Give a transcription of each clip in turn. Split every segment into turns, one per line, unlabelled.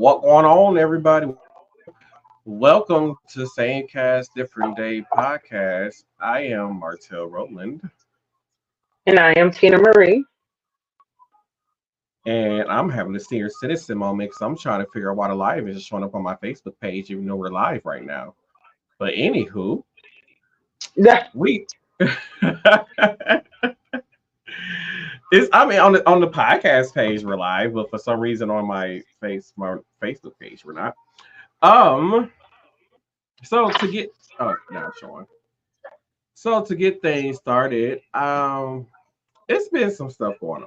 What going on, everybody? Welcome to Same Cast, Different Day podcast. I am Martel Rowland,
And I am Tina Marie.
and I'm having a senior citizen moment because I'm trying to figure out why the live is showing up on my Facebook page, even though we're live right now. But anywho,
Yeah.
we it's on the podcast page we're live, but for some reason on my Facebook page we're not. Um, so to get now it's showing. So to get things started, it's been some stuff going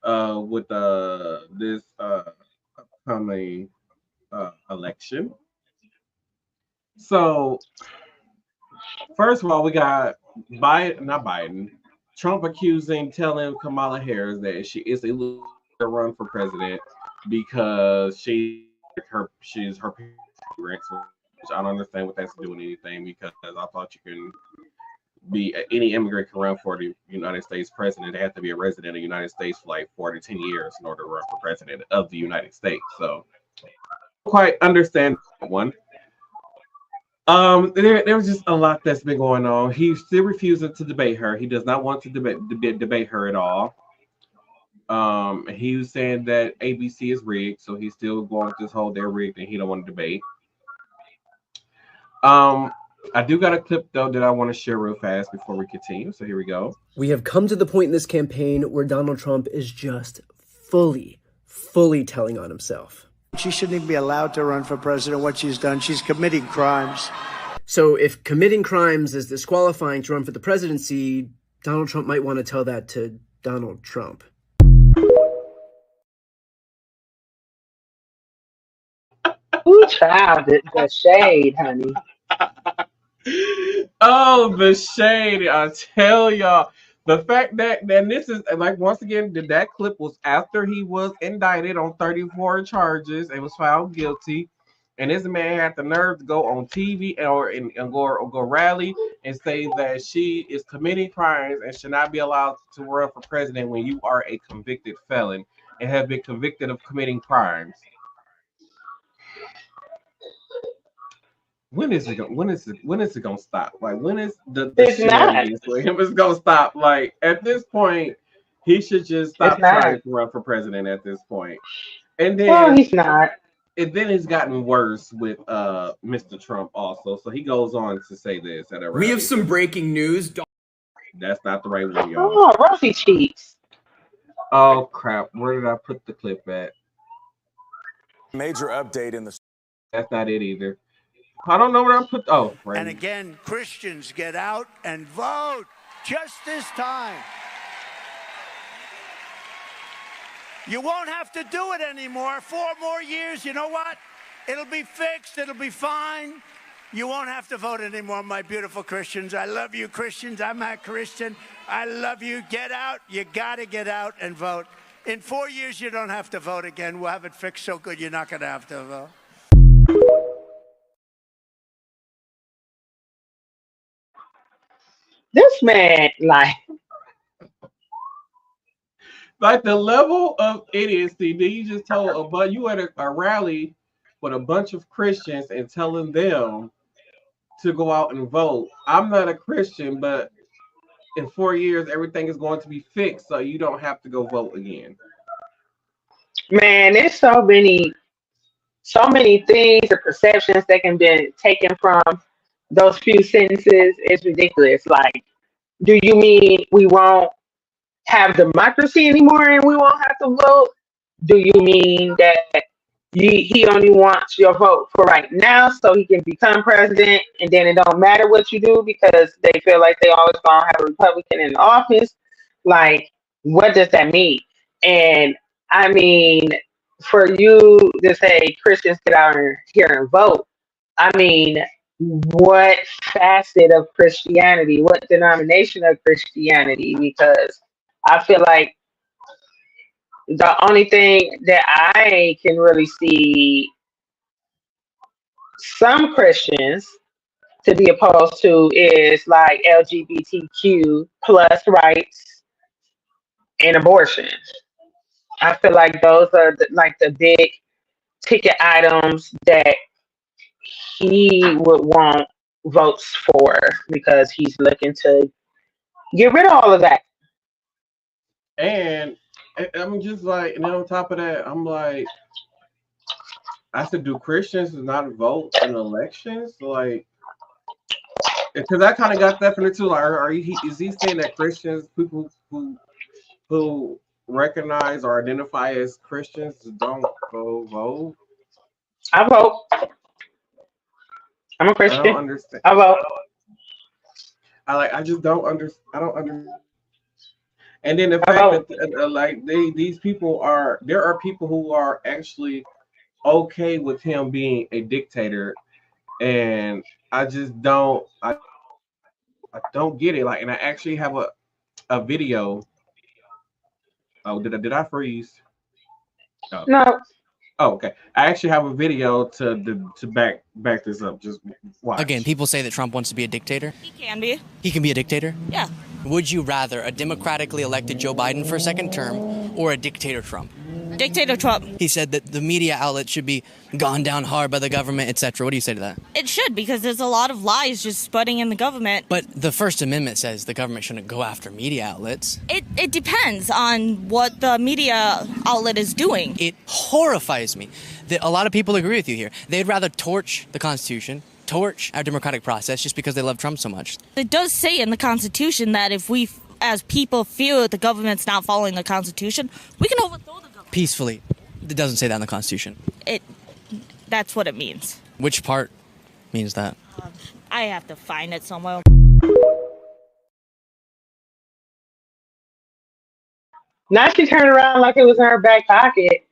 on with this upcoming election. So first of all, we got Trump telling Kamala Harris that she is illegal to run for president because she's her parents, which I don't understand what that's doing anything because I thought you can be any immigrant can run for the United States president. They have to be a resident of the United States for like 4 to 10 years in order to run for president of the United States. So quite understand that one. There was just a lot that's been going on. He still refuses to debate her. He does not want to debate her at all. He was saying that ABC is rigged, so he's still going with this whole they're rigged and he don't want to debate. I do got a clip though that I want to share real fast before we continue. So here we go.
We have come to the point in this campaign where Donald Trump is just fully telling on himself.
She shouldn't even be allowed to run for president. What she's done, she's committing crimes.
So if committing crimes is disqualifying to run for the presidency, Donald Trump might want to tell that to Donald Trump.
Ooh, child, the shade, honey.
Oh, the shade! I tell y'all, the fact that then this is like once again that clip was after he was indicted on 34 charges and was found guilty, and this man had the nerve to go on TV and go rally and say that she is committing crimes and should not be allowed to run for president when you are a convicted felon and have been convicted of committing crimes. When is it gonna stop? Like when is the
It's not.
shenanigans for him is gonna stop? Like at this point, he should just stop
It's not.
trying to run for president at this point. And
Well,
then
he's not.
it's gotten worse with Mr. Trump also. So he goes on to say this at a rally.
We have some breaking news.
That's not the right one, y'all.
Oh, rosy cheeks.
Oh crap! Where did I put the clip at?
Major update in the.
That's not it either. I don't know where I put. Oh, right.
And again, Christians, get out and vote just this time. You won't have to do it anymore. 4 more years, you know what? It'll be fixed. It'll be fine. You won't have to vote anymore, my beautiful Christians. I love you, Christians. I'm not Christian. I love you. Get out. You got to get out and vote. In 4 years, you don't have to vote again. We'll have it fixed so good you're not going to have to vote.
This man,
Like the level of idiocy that you just told but you at a rally with a bunch of Christians and telling them to go out and vote. I'm not a Christian, but in 4 years everything is going to be fixed, so you don't have to go vote again.
man, there's so many things or perceptions that can be taken from those few sentences. It's ridiculous. Like, do you mean we won't have democracy anymore and we won't have to vote? Do you mean that he only wants your vote for right now so he can become president and then it don't matter what you do because they feel like they always gonna have a Republican in office? Like, what does that mean? And I mean, for you to say Christians get out here and vote, I mean, what facet of Christianity, what denomination of Christianity? Because I feel like the only thing that I can really see some Christians to be opposed to is like LGBTQ plus rights and abortion. I feel like those are like the big ticket items that he would want votes for because he's looking to get rid of all of that.
And I'm just like, and then on top of that, I'm like, I said, do Christians not vote in elections? Like, because I kind of got that from it too. Like, is he saying that Christians, people who recognize or identify as Christians, don't go vote?
I vote. I'm a
I don't
Christian.
understand.
I vote.
I just don't understand. I don't understand. And then the
I
fact
vote.
that these people there are people who are actually okay with him being a dictator, and I just I don't get it. Like, and I actually have a video. Oh, did I freeze? Oh, okay.
No.
Oh, okay. I actually have a video to back this up. Just watch.
Again, people say that Trump wants to be a dictator.
He can be.
He can be a dictator?
Yeah.
Would you rather a democratically elected Joe Biden for a second term or a dictator Trump?
Dictator Trump.
He said that the media outlets should be gone down hard by the government, etc. What do you say to that?
It should, because there's a lot of lies just spreading in the government.
But the First Amendment says the government shouldn't go after media outlets.
It depends on what the media outlet is doing.
It horrifies me that a lot of people agree with you here. They'd rather torch the Constitution, torch our democratic process just because they love Trump so much.
It does say in the Constitution that if we, as people, feel that the government's not following the Constitution, we can overthrow the government.
Peacefully. It doesn't say that in the Constitution.
That's what it means.
Which part means that?
I have to find it somewhere.
Now she turned around like it was in her back pocket.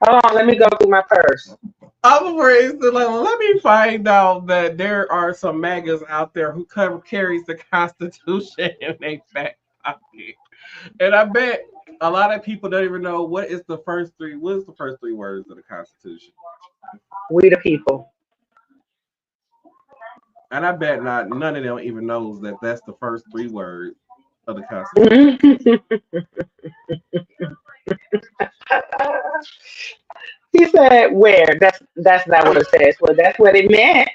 Hold on, let me go through my purse.
I'm afraid to let me find out that there are some MAGAs out there who carries the Constitution in their back pocket, and I bet a lot of people don't even know what is the first three words of the Constitution.
We the people.
And I bet none of them even knows that that's the first three words of the Constitution.
He said, "Where?" That's not what it says. Well, that's what it meant.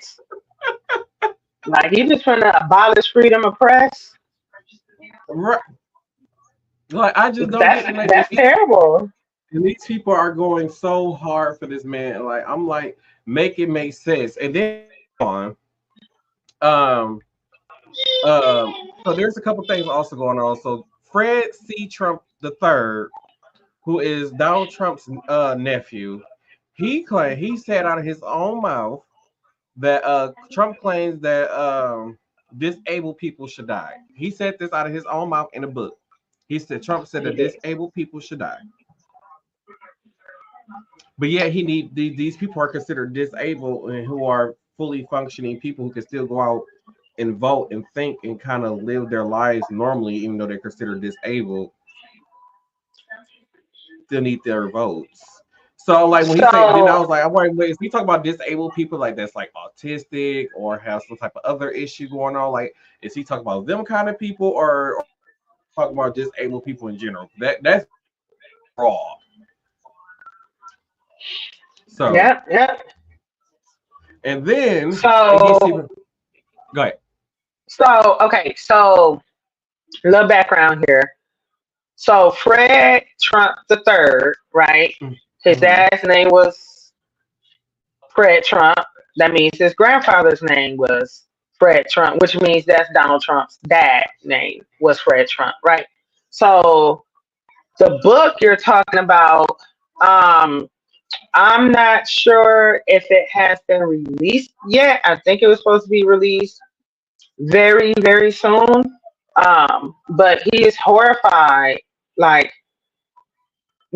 Like, you just trying to abolish freedom of press.
Right. Like, I just don't get it.
That's terrible.
And these people are going so hard for this man. Like, I'm like, make it make sense. And then on, so there's a couple things also going on. So Fred C. Trump III, who is Donald Trump's nephew, he said out of his own mouth that Trump claims that disabled people should die. He said this out of his own mouth in a book. Trump said that disabled people should die. But yeah, these people are considered disabled and who are fully functioning people who can still go out and vote and think and kind of live their lives normally, even though they're considered disabled, still need their votes. So like when he said, then I was like, I wonder, is he talking about disabled people like that's like autistic or have some type of other issue going on? Like, is he talking about them kind of people or talking about disabled people in general? That's raw. So
yeah.
And then
go
ahead.
So a little background here. So Fred Trump III, right? His dad's name was Fred Trump. That means his grandfather's name was Fred Trump, which means that's Donald Trump's dad's name was Fred Trump, right? So the book you're talking about, I'm not sure if it has been released yet. I think it was supposed to be released very, very soon. But he is horrified, like,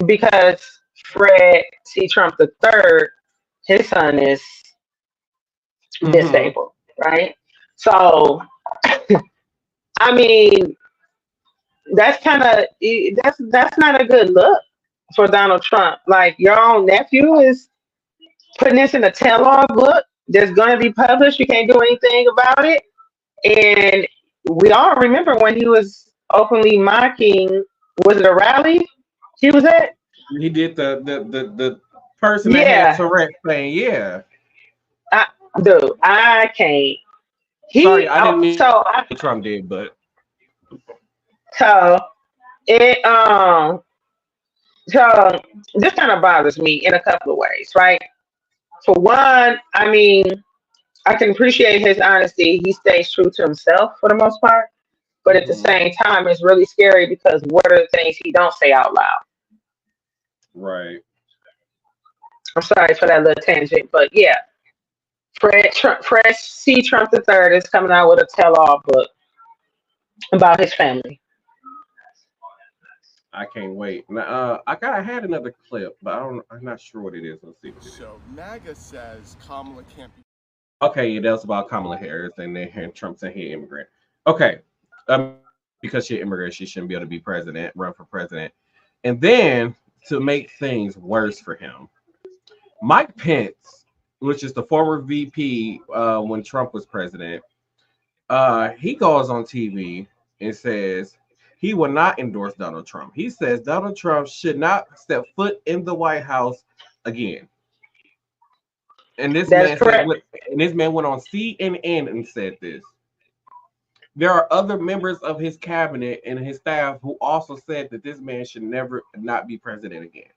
because Fred C. Trump III, his son is disabled, right? So, I mean, that's not a good look for Donald Trump. Like, your own nephew is putting this in a tell-all book that's going to be published. You can't do anything about it. And we all remember when he was openly mocking, was it a rally he was at?
He did the person that had
Yeah,
Tourette saying, yeah.
I, dude, I can't.
Sorry, I didn't mean
So
Trump did, but
so it so this kind of bothers me in a couple of ways, right? For one, I mean, I can appreciate his honesty. He stays true to himself for the most part, but at the
mhm,
same time, it's really scary because what are the things he don't say out loud?
right.
I'm sorry for that little tangent, but yeah, Fred C. Trump the Third is coming out with a tell-all book about his family.
I can't wait. Now, I had another clip, but I'm not sure what it is. Let's see what it is.
So MAGA says Kamala can't be.
Okay, yeah, that was about Kamala Harris and then Trump saying he an immigrant. Okay, because she's an immigrant, she shouldn't be able to be president, run for president. And then to make things worse for him, Mike Pence, which is the former VP when Trump was president, he goes on TV and says he will not endorse Donald Trump. He says Donald Trump should not step foot in the White House again. And this
That is
man said,
correct.
and this man went on CNN and said this. There are other members of his cabinet and his staff who also said that this man should never not be president again.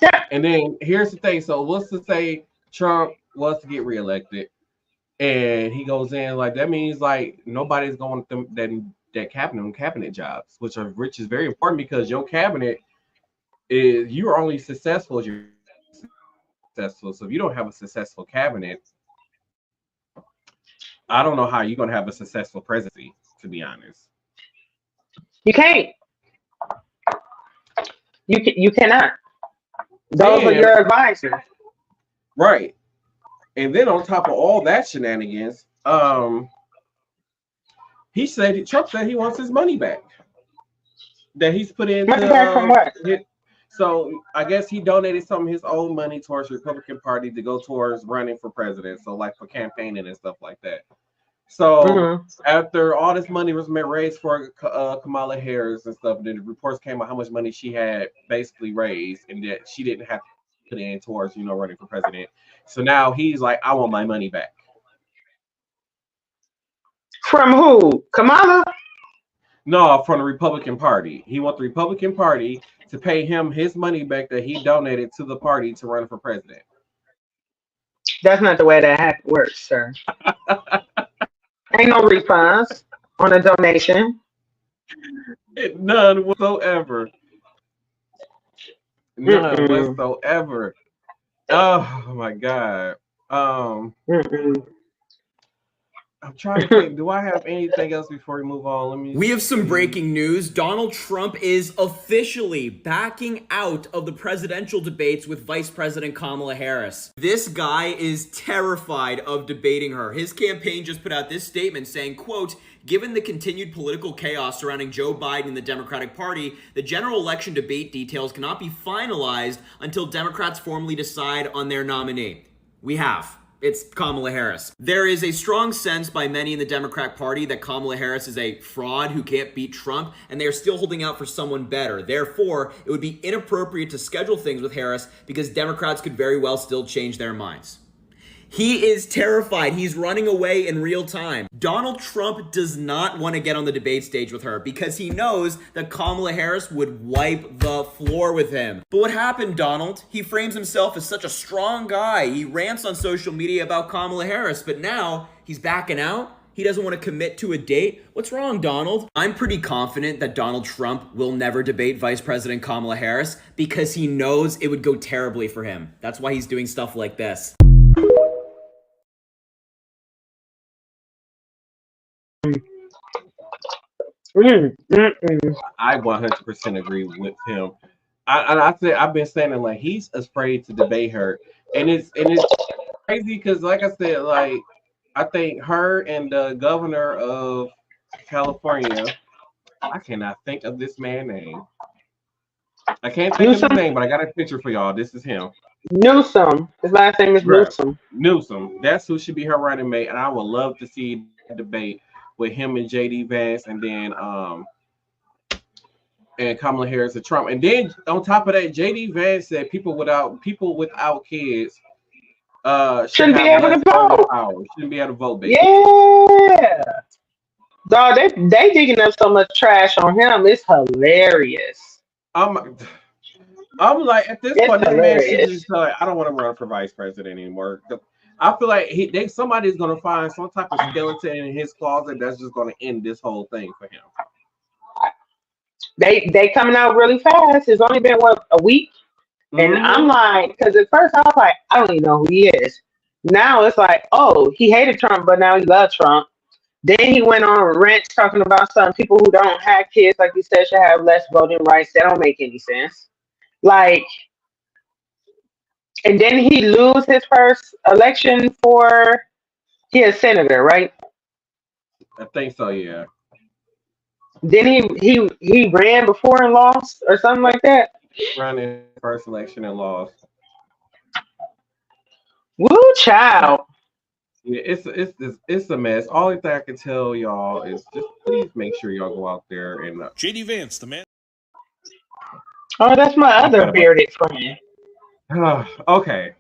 Yeah,
And then here's the thing. So let's just say Trump was to get reelected, and he goes in like that means like nobody's going to that cabinet jobs, which is very important because your cabinet is you're only successful as you're successful. So if you don't have a successful cabinet, I don't know how you're going to have a successful presidency. To be honest,
you can't. You cannot. Those are
and
your advisors.
right, and then on top of all that shenanigans, Trump said he wants his money back that he's put into
Money back from what?
so I guess he donated some of his own money towards the Republican Party to go towards running for president, so like for campaigning and stuff like that. So
Hmm.
after all this money was raised for Kamala Harris and stuff, then the reports came out how much money she had basically raised, and that she didn't have to put in towards running for president. So now he's like, I want my money back.
From who? Kamala?
No, from the Republican Party. He wants the Republican Party to pay him his money back that he donated to the party to run for president.
That's not the way that works, sir. Ain't no refunds on a donation.
None whatsoever. None
Mm-mm.
whatsoever. Oh my God. Um,
Mm-mm.
I'm trying to think. Do I have anything else before we move on? Let me
We have some
see.
breaking news. Donald Trump is officially backing out of the presidential debates with Vice President Kamala Harris. This guy is terrified of debating her. His campaign just put out this statement saying, quote, given the continued political chaos surrounding Joe Biden and the Democratic Party, the general election debate details cannot be finalized until Democrats formally decide on their nominee. We have. It's Kamala Harris. There is a strong sense by many in the Democratic Party that Kamala Harris is a fraud who can't beat Trump, and they are still holding out for someone better. Therefore, it would be inappropriate to schedule things with Harris because Democrats could very well still change their minds. He is terrified. He's running away in real time. Donald Trump does not want to get on the debate stage with her because he knows that Kamala Harris would wipe the floor with him. But what happened, Donald? He frames himself as such a strong guy. He rants on social media about Kamala Harris, but now he's backing out. He doesn't want to commit to a date. What's wrong, Donald? I'm pretty confident that Donald Trump will never debate Vice President Kamala Harris because he knows it would go terribly for him. That's why he's doing stuff like this.
Mm-mm.
I 100% agree with him. I've been saying it like he's afraid to debate her, and it's crazy because like I said, like I think her and the governor of California, I cannot think of this man's name. I can't think of his
Newsom?
name, but I got a picture for y'all. This is him.
Newsom. His last name is
Right.
Newsom.
Newsom. That's who should be her running mate, and I would love to see a debate with him and JD Vance, and then and Kamala Harris and Trump. And then on top of that, JD Vance said people without kids should
Shouldn't be
have
able
less
to
voting
vote.
power. Shouldn't be able to vote, basically.
Yeah. Dog, they digging up so much trash on him. It's hilarious.
I'm I'm like, at this
It's
point, this man should
hilarious.
just tell, like, I don't want to run for vice president anymore. I feel like somebody's gonna find some type of skeleton in his closet that's just gonna end this whole thing for him.
They coming out really fast. It's only been what, a week, and I'm
Mm-hmm.
like, because at first I was like, I don't even know who he is. Now it's like, oh, he hated Trump, but now he loves Trump. Then he went on rants talking about some people who don't have kids, like you said, should have less voting rights. That don't make any sense. Like, and then he lose his first election for he a senator, right?
I think so, yeah.
Then he ran before and lost or something like that.
Ran his first election and lost.
Woo, child.
Yeah, it's a mess. All thing I can tell y'all is just please make sure y'all go out there and
JD Vance, the man.
Oh, that's my
I
other
forgot about.
bearded friend.
Okay,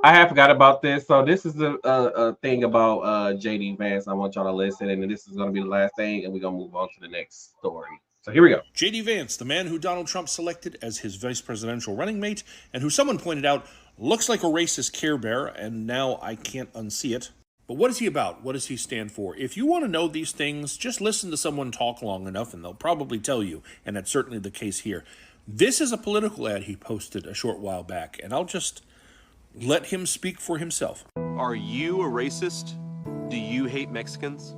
I have forgot about this. So this is a thing about JD Vance. I want y'all to listen, and this is going to be the last thing, and we're gonna move on to the next story. So here we go.
JD Vance, the man who Donald Trump selected as his vice presidential running mate, and who someone pointed out looks like a racist Care Bear, and now I can't unsee it. But what is he about? What does he stand for? If you want to know these things, just listen to someone talk long enough, and they'll probably tell you, and that's certainly the case here. This is a political ad he posted a short while back, and I'll just let him speak for himself.
Are you a racist? Do you hate Mexicans?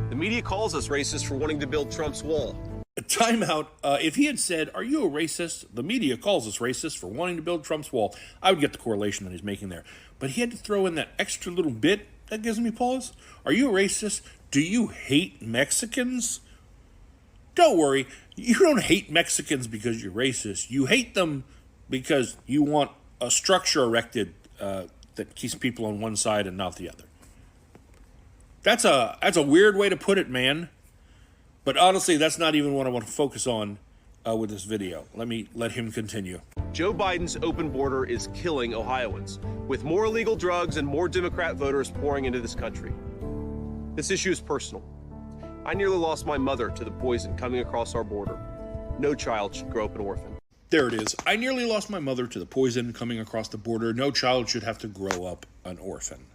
The media calls us racist for wanting to build Trump's wall.
Time out. If he had said, "Are you a racist?" The media calls us racist for wanting to build Trump's wall, I would get the correlation that he's making there. But he had to throw in that extra little bit that gives me pause. Are you a racist? Do you hate Mexicans? Don't worry. You don't hate Mexicans because you're racist. You hate them because you want a structure erected that keeps people on one side and not the other. That's a weird way to put it, man. But honestly, that's not even what I want to focus on with this video. Let him continue.
Joe Biden's open border is killing Ohioans, with more illegal drugs and more Democrat voters pouring into this country. This issue is personal. I nearly lost my mother to the poison coming across our border. No child should grow up an orphan.
There it is. I nearly lost my mother to the poison coming across the border. No child should have to grow up an orphan.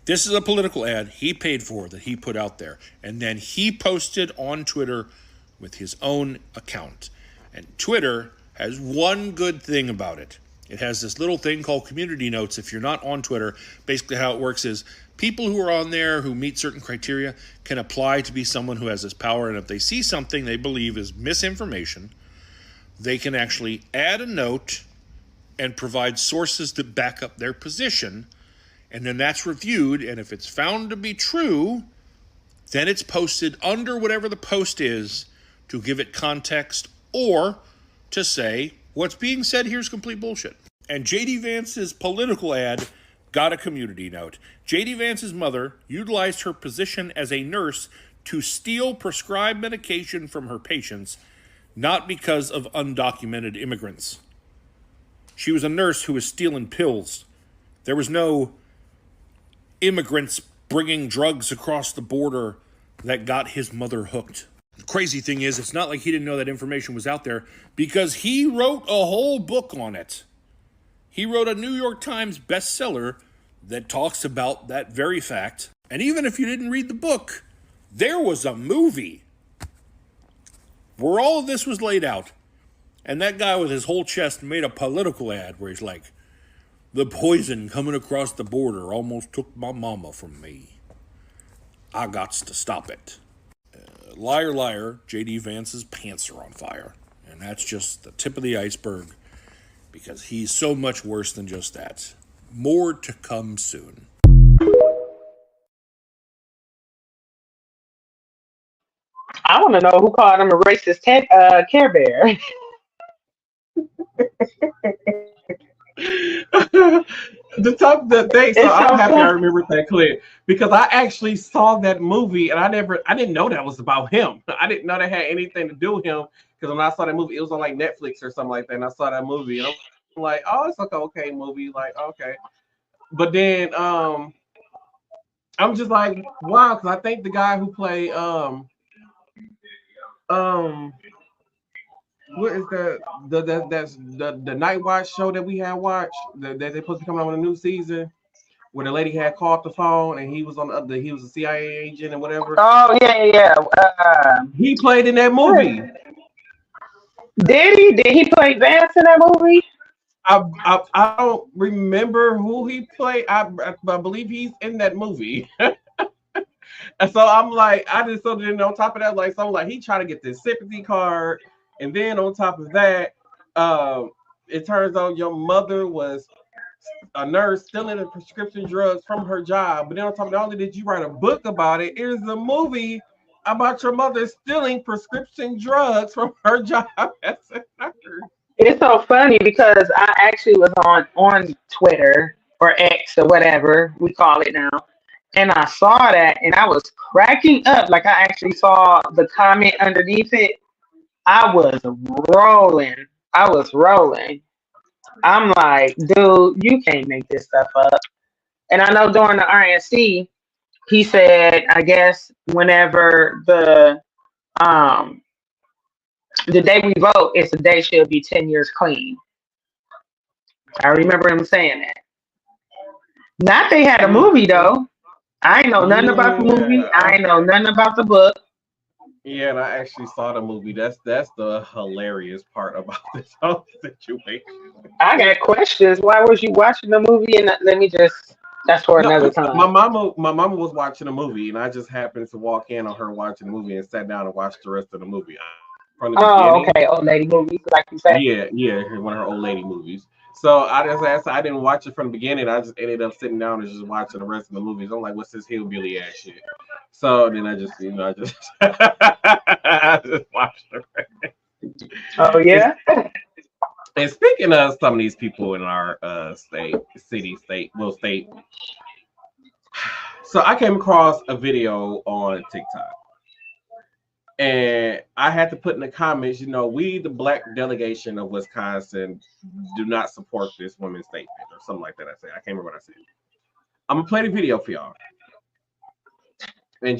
This is a political ad he paid for that he put out there. And then he posted on Twitter with his own account. And Twitter has one good thing about it. It has this little thing called community notes. If you're not on Twitter, basically how it works is people who are on there who meet certain criteria can apply to be someone who has this power. And if they see something they believe is misinformation, they can actually add a note and provide sources to back up their position. And then that's reviewed. And if it's found to be true, then it's posted under whatever the post is to give it context or to say what's being said here is complete bullshit. And JD Vance's political ad got a community note. JD Vance's mother utilized her position as a nurse to steal prescribed medication from her patients, not because of undocumented immigrants. She was a nurse who was stealing pills. There was no immigrants bringing drugs across the border that got his mother hooked. The crazy thing is, it's not like he didn't know that information was out there because he wrote a whole book on it. He wrote a New York Times bestseller that talks about that very fact. And even if you didn't read the book, there was a movie where all of this was laid out. And that guy with his whole chest made a political ad where he's like, "The poison coming across the border almost took my mama from me. I gots to stop it." Liar, liar, JD Vance's pants are on fire. And that's just the tip of the iceberg because he's so much worse than just that. More to come soon.
I want to know who called him a racist Care Bear.
The thing. So
It's
I'm
so
happy I
fun.
remembered that clip because I actually saw that movie and I didn't know that was about him. I didn't know that had anything to do with him because when I saw that movie, it was on like Netflix or something like that. And I saw that movie and I'm like, oh, it's like an okay movie, like okay. But then I'm just like, wow, because I think the guy who played um what is that's the Night Watch show that we had watched that they're supposed to be coming out with a new season where the lady had called the phone and he was on the other he was a CIA agent and whatever.
Oh yeah.
He played in that
What?
movie.
Did he? Did he play Vance in that movie?
I don't remember who he played. I believe he's in that movie. And so I'm like, I just so then on top of that, like so like he trying to get this sympathy card, and then on top of that, um, it turns out your mother was a nurse stealing the prescription drugs from her job. But then on top of that, not only did you write a book about it, here's a movie about your mother stealing prescription drugs from her job as a nurse.
It's so funny because I actually was on Twitter or X or whatever we call it now, and I saw that and I was cracking up. Like I actually saw the comment underneath it. I was rolling. I was rolling. I'm like, dude, you can't make this stuff up. And I know during the RNC, he said, I guess whenever um the day we vote is the day she'll be 10 years clean. I remember him saying that. Not they had a movie though. I ain't know nothing about the movie.
Yeah,
I ain't know nothing about the book.
yeah, and I actually saw the movie. That's the hilarious part about this whole situation.
I got questions. Why was you watching the movie? And let me just that's for
No,
another time.
my mama was watching a movie, and I just happened to walk in on her watching the movie and sat down and watched the rest of the movie from the
Oh,
beginning.
okay. Old lady movies, like you said.
Yeah, one of her old lady movies. So I just asked, I didn't watch it from the beginning. I just ended up sitting down and just watching the rest of the movies. I'm like, what's this hillbilly ass shit? So then I just, I just, I just watched the rest.
Oh
And,
yeah.
and speaking of some of these people in our state, city, state, well, state. So I came across a video on TikTok. And I had to put in the comments, we, the black delegation of Wisconsin, do not support this women's statement or something like that. I said, I can't remember what I said. I'm gonna play the video for y'all, and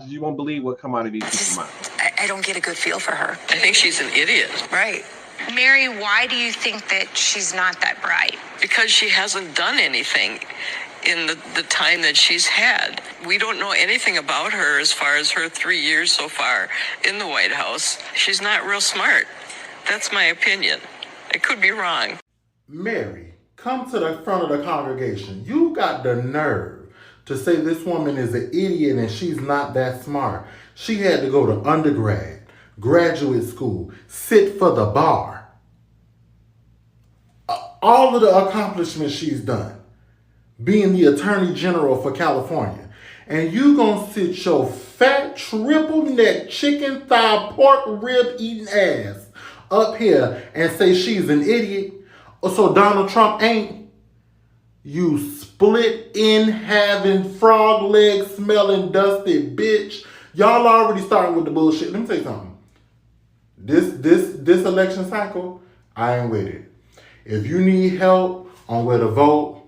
you won't believe what come out of these people's mouths.
I don't get a good feel for her. I think she's an idiot. Right. Mary, why do you think that she's not that bright? Because she hasn't done anything in the time that she's had. We don't know anything about her as far as her 3 years so far in the White House. She's not real smart. That's my opinion. I could be wrong.
Mary, come to the front of the congregation. You got the nerve to say this woman is an idiot and she's not that smart. She had to go to undergrad, graduate school, sit for the bar. All of the accomplishments she's done, being the Attorney General for California. And you gonna sit your fat, triple neck, chicken thigh, pork rib eating ass up here and say she's an idiot? Or so Donald Trump ain't? You split in having frog leg smelling dusty bitch. Y'all already starting with the bullshit. Let me tell you something. This election cycle, I ain't with it. If you need help on where to vote,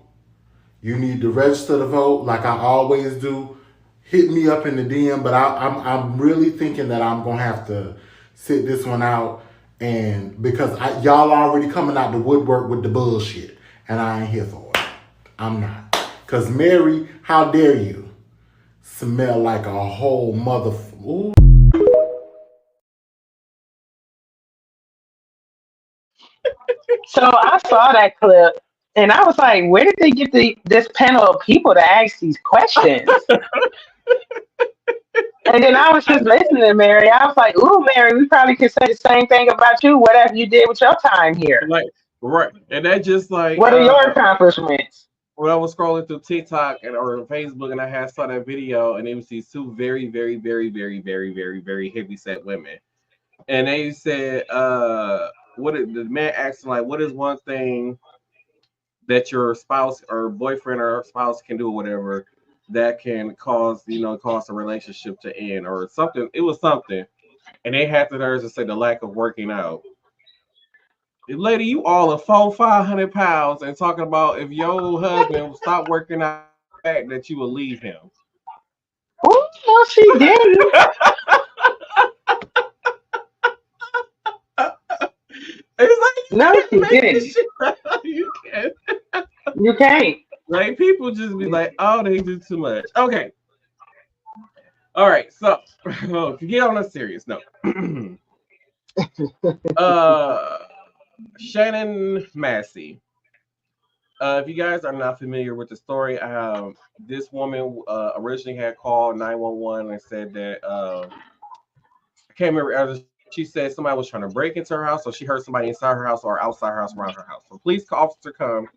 you need to register to vote like I always do. Hit me up in the DM, but I'm really thinking that I'm gonna have to sit this one out, and because y'all already coming out the woodwork with the bullshit, and I ain't here for it. I'm not. Cause Mary, how dare you smell like a whole Ooh.
So I saw that clip and I was like, where did they get this panel of people to ask these questions? And then I was just listening to Mary. I was like, ooh, Mary, we probably could say the same thing about you, whatever you did with your time here.
Like, right, and that just like
What are your accomplishments?
when I was scrolling through TikTok or Facebook, and I had saw that video, and it was these two very, very, very, very, very, very, very heavy set women, and they said, the man asked him, like, what is one thing that your spouse or boyfriend or spouse can do or whatever that can cause a relationship to end or something. It was something. And they had to hers to say the lack of working out. Lady, you all are 500 pounds and talking about if your husband stopped working out the fact that you will leave him.
Oh, no, she didn't.
It's like
No,
you
she
can't make
didn't.
this shit up. You can't.
You can't.
Like people just be like, oh, they do too much. Okay. All right. So to get on a serious note. Shannon Massey. If you guys are not familiar with the story, this woman originally had called 911 and said that I can't remember. She said somebody was trying to break into her house, or she heard somebody inside her house or outside her house around her house. So police officer come,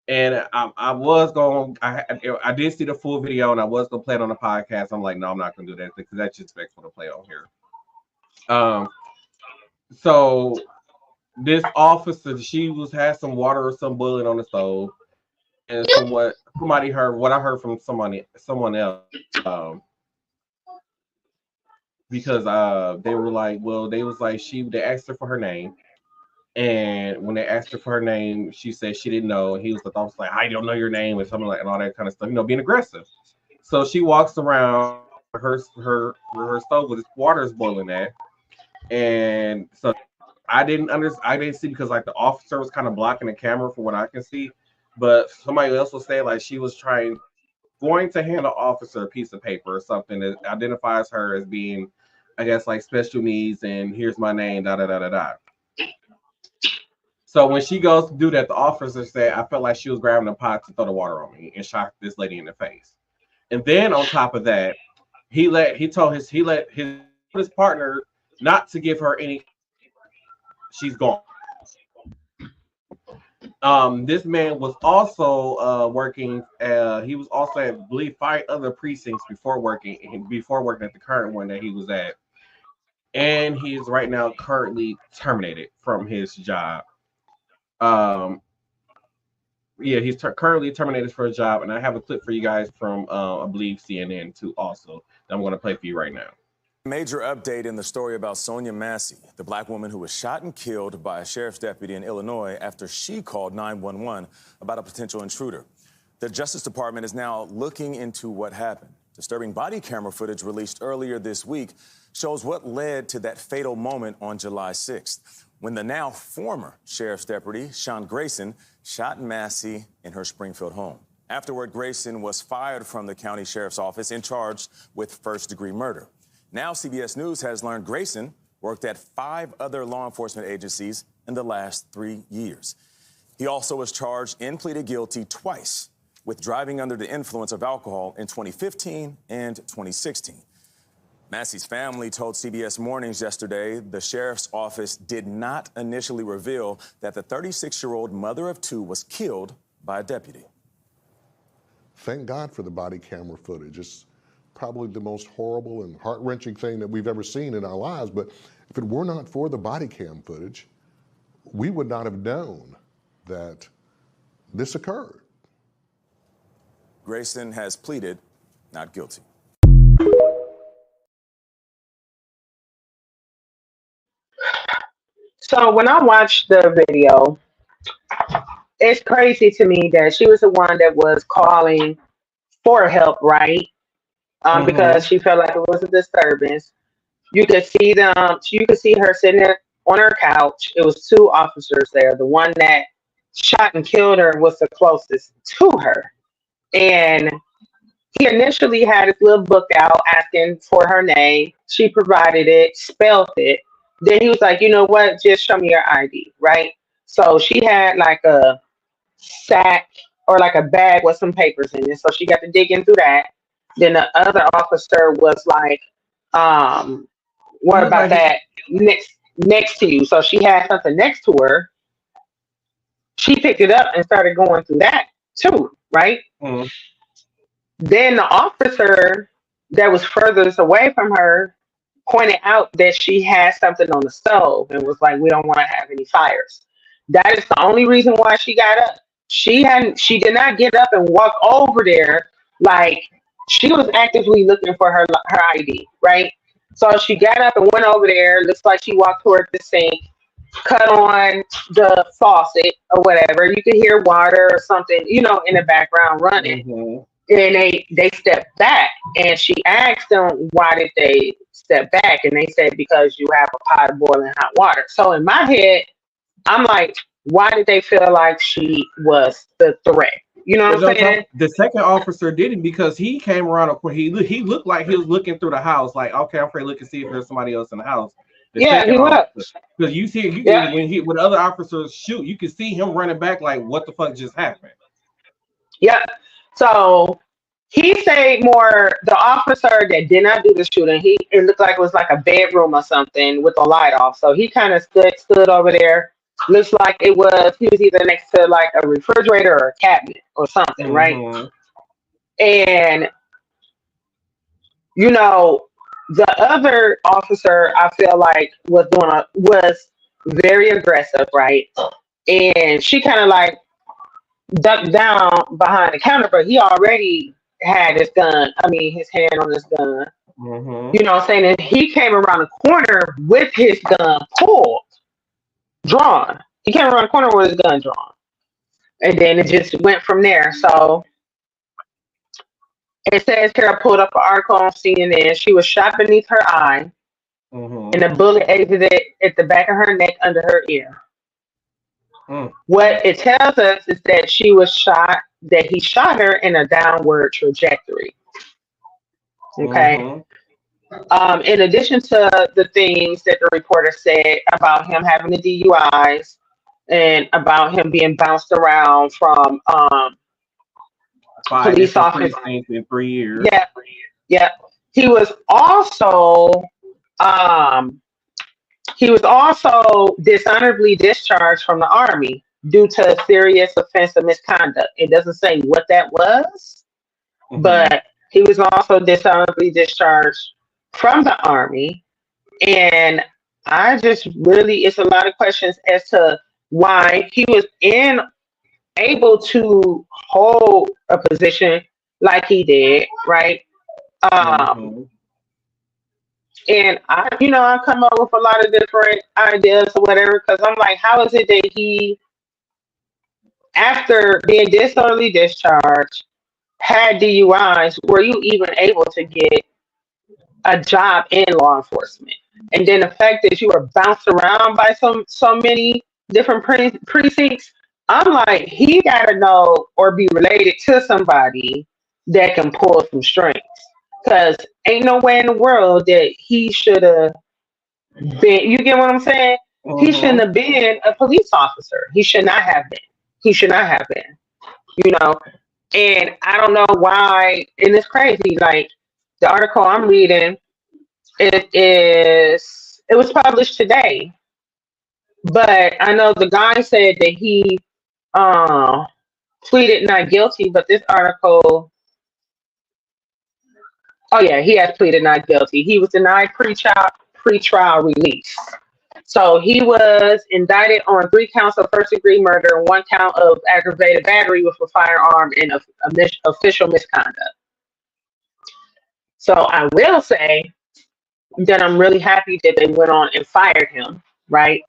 and I did see the full video, and I was gonna play it on the podcast. I'm like, no, I'm not gonna do that because that's just expectful to play on here. So this officer, had some water or some boiling on the stove, and from what somebody heard, what I heard from someone else, because they were like, well, they was like they asked her for her name, and when they asked her for her name, she said she didn't know. And he was like, I don't know your name, and something like and all that kind of stuff, being aggressive. So she walks around her stove with water is boiling at, and so I didn't see because like the officer was kind of blocking the camera from what I can see, but somebody else was saying like she was going to hand the officer a piece of paper or something that identifies her as being, I guess, like special needs and here's my name, da da da da da. So when she goes to do that, the officer said, I felt like she was grabbing a pot to throw the water on me and shot this lady in the face. And then on top of that, he told his partner not to give her any. She's gone. This man was also working. He was also at, I believe, 5 other precincts before working at the current one that he was at, and he is right now currently terminated from his job. Yeah, he's currently terminated for a job, and I have a clip for you guys from I believe CNN too, also that I'm going to play for you right now.
Major update in the story about Sonya Massey, the black woman who was shot and killed by a sheriff's deputy in Illinois after she called 911 about a potential intruder. The Justice Department is now looking into what happened. Disturbing body camera footage released earlier this week shows what led to that fatal moment on July 6th, when the now former sheriff's deputy, Sean Grayson, shot Massey in her Springfield home. Afterward, Grayson was fired from the county sheriff's office and charged with first-degree murder. Now, CBS News has learned Grayson worked at 5 other law enforcement agencies in the last 3 years. He also was charged and pleaded guilty twice with driving under the influence of alcohol in 2015 and 2016. Massey's family told CBS Mornings yesterday the sheriff's office did not initially reveal that the 36-year-old mother of 2 was killed by a deputy.
Thank God for the body camera footage. It's probably the most horrible and heart-wrenching thing that we've ever seen in our lives, but if it were not for the body cam footage, we would not have known that this occurred.
Grayson has pleaded not guilty.
So when I watched the video, it's crazy to me that she was the one that was calling for help, right? Because she felt like it was a disturbance. You could see her sitting there on her couch. It was 2 officers there. The one that shot and killed her was the closest to her. And he initially had his little book out asking for her name. She provided it, spelled it. Then he was like, you know what? Just show me your ID, right? So she had like a sack or like a bag with some papers in it. So she got to digging through that. Then the other officer was like, what about that next to you? So she had something next to her. She picked it up and started going through that too, right?
Mm-hmm.
Then the officer that was furthest away from her pointed out that she had something on the stove and was like, "We don't want to have any fires." That is the only reason why she got up. She did not get up and walk over there like she was actively looking for her ID, right? So she got up and went over there. Looks like she walked toward the sink, cut on the faucet or whatever. You could hear water or something, in the background running.
Mm-hmm.
And they stepped back, and she asked them why did they step back, and they said because you have a pot of boiling hot water. So in my head, I'm like, why did they feel like she was the threat? You know what I'm saying?
The second officer didn't because he came around a corner. He looked like he was looking through the house, like, okay, I'm afraid to look and see if there's somebody else in the house. The
Yeah,
second
he was.
officer, because you see,
Yeah.
when other officers shoot, you can see him running back, like, what the fuck just happened?
Yeah. So he said more the officer that did not do the shooting, it looked like it was like a bedroom or something with the light off. So he kind of stood over there. Looks like he was either next to like a refrigerator or a cabinet or something, right?
Mm-hmm.
And the other officer I feel like was very aggressive, right? And she kind of like ducked down behind the counter, but he already had his hand on his gun.
Mm-hmm.
You know what I'm saying? And he came around the corner with his gun drawn. He came around the corner with his gun drawn. And then it just went from there. So it says here, I pulled up an article on CNN. She was shot beneath her eye,
Mm-hmm.
and the bullet exited at the back of her neck under her ear.
Mm.
What it tells us is that he shot her in a downward trajectory. Okay.
Mm-hmm.
In addition to the things that the reporter said about him having the DUIs and about him being bounced around from
5
police
different
officers.
precincts in 3 years.
Yeah. He was also dishonorably discharged from the Army due to serious offensive misconduct. It doesn't say what that was, but he was also dishonorably discharged from the Army. And it's a lot of questions as to why he was able to hold a position like he did, right? And I come up with a lot of different ideas or whatever, because I'm like, how is it that he, after being dishonorably discharged, had DUIs, were you even able to get a job in law enforcement? And then the fact that you were bounced around by so many different precincts, I'm like, he got to know or be related to somebody that can pull some strings. Because ain't no way in the world that he should have been, you get what I'm saying? He shouldn't have been a police officer. He should not have been. And I don't know why, and it's crazy. Like, the article I'm reading, it was published today. But I know the guy said that he pleaded not guilty, but this article, oh yeah, he has pleaded not guilty. He was denied pretrial release. So he was indicted on 3 counts of first-degree murder and 1 count of aggravated battery with a firearm and official misconduct. So I will say that I'm really happy that they went on and fired him, right?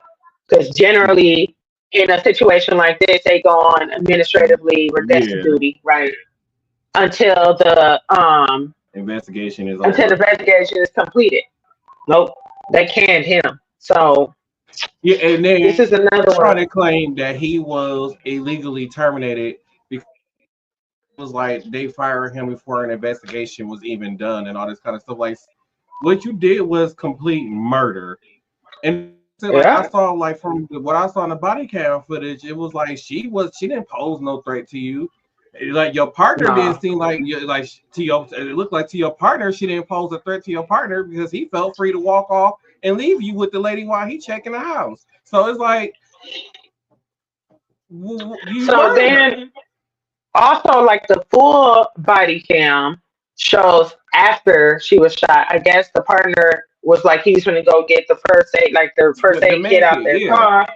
Because generally, in a situation like this, they go on administratively redemption duty, right? Until the
investigation is
completed. Nope, they canned him. So
yeah, and then
this is another
trying
one.
to claim that he was illegally terminated because it was like they fired him before an investigation was even done and all this kind of stuff. Like, what you did was complete murder. And so, like, I saw, like, from what I saw in the body cam footage, it was like she didn't pose no threat to you. Like, your partner didn't seem like it looked like to your partner she didn't pose a threat to your partner because he felt free to walk off and leave you with the lady while he checking the house. So it's like,
then also, like, the full body cam shows after she was shot. I guess the partner was like he was going to go get the first aid, like the first
The
aid kit
med
out
kit,
their
yeah.
car,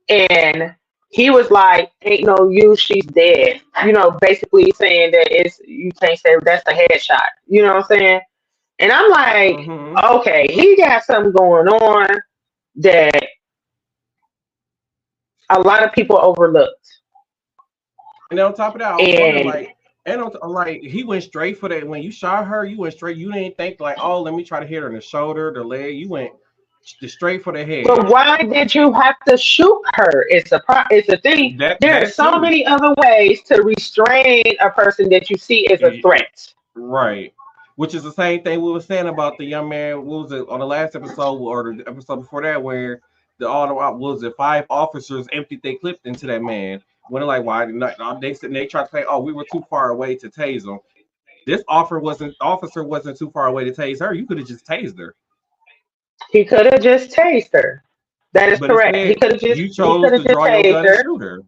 and he was like, "Ain't no use, she's dead." Basically saying that you can't say that's a headshot. You know what I'm saying? And I'm like,
Mm-hmm.
okay, he got something going on that a lot of people overlooked.
And on top of that, I was wondering,
And
like, like he went straight for that. When you shot her, you went straight. You didn't think like, oh, let me try to hit her in the shoulder, the leg. You went straight for the head.
but why did you have to shoot her? It's a thing. There are
That
so
too.
many other ways to restrain a person that you see as a threat.
Right. Which is the same thing we were saying about the young man. What was it on the last episode or the episode before that, where what was it 5 officers emptied they clipped into that man. When like, why did not they said they tried to say, oh, we were too far away to tase him. This officer wasn't too far away to tase her. You could have just tased her.
He could have just tased her. That is
But
correct.
instead, you
He could
chose
have
to
just
draw your
tased
gun and
her.
shoot her.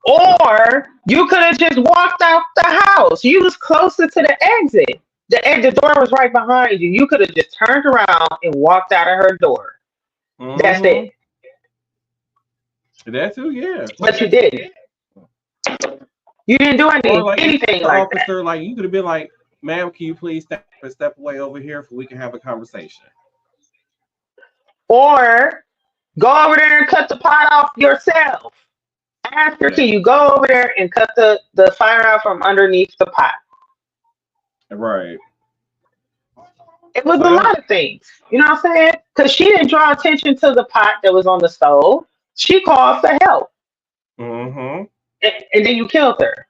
Or you could have just walked out the house. You was closer to the exit. The door was right behind you. You could have just turned around and walked out of her door. That's
Mm-hmm.
it.
That too, yeah.
But you didn't. You didn't do
Or like
anything
the
like that.
officer, like you could have been like, ma'am, can you please step away over here so we can have a conversation?
Or go over there and cut the pot off yourself. Ask her, can you go over there and cut the fire out from underneath the pot?
Right.
It was a lot of things. You know what I'm saying? Because she didn't draw attention to the pot that was on the stove. She called for help.
Mm-hmm.
And then you killed her.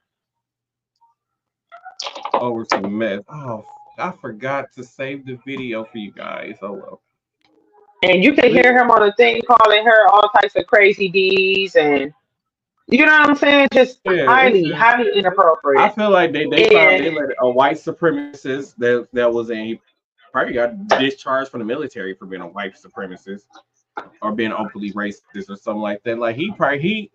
Over some mess. Oh, I forgot to save the video for you guys. Oh well.
And you can hear him on the thing calling her all types of crazy D's, and you know what I'm saying? Just highly inappropriate.
I feel like they let a white supremacist that was in, he probably got discharged from the military for being a white supremacist or being openly racist or something like that. Like he probably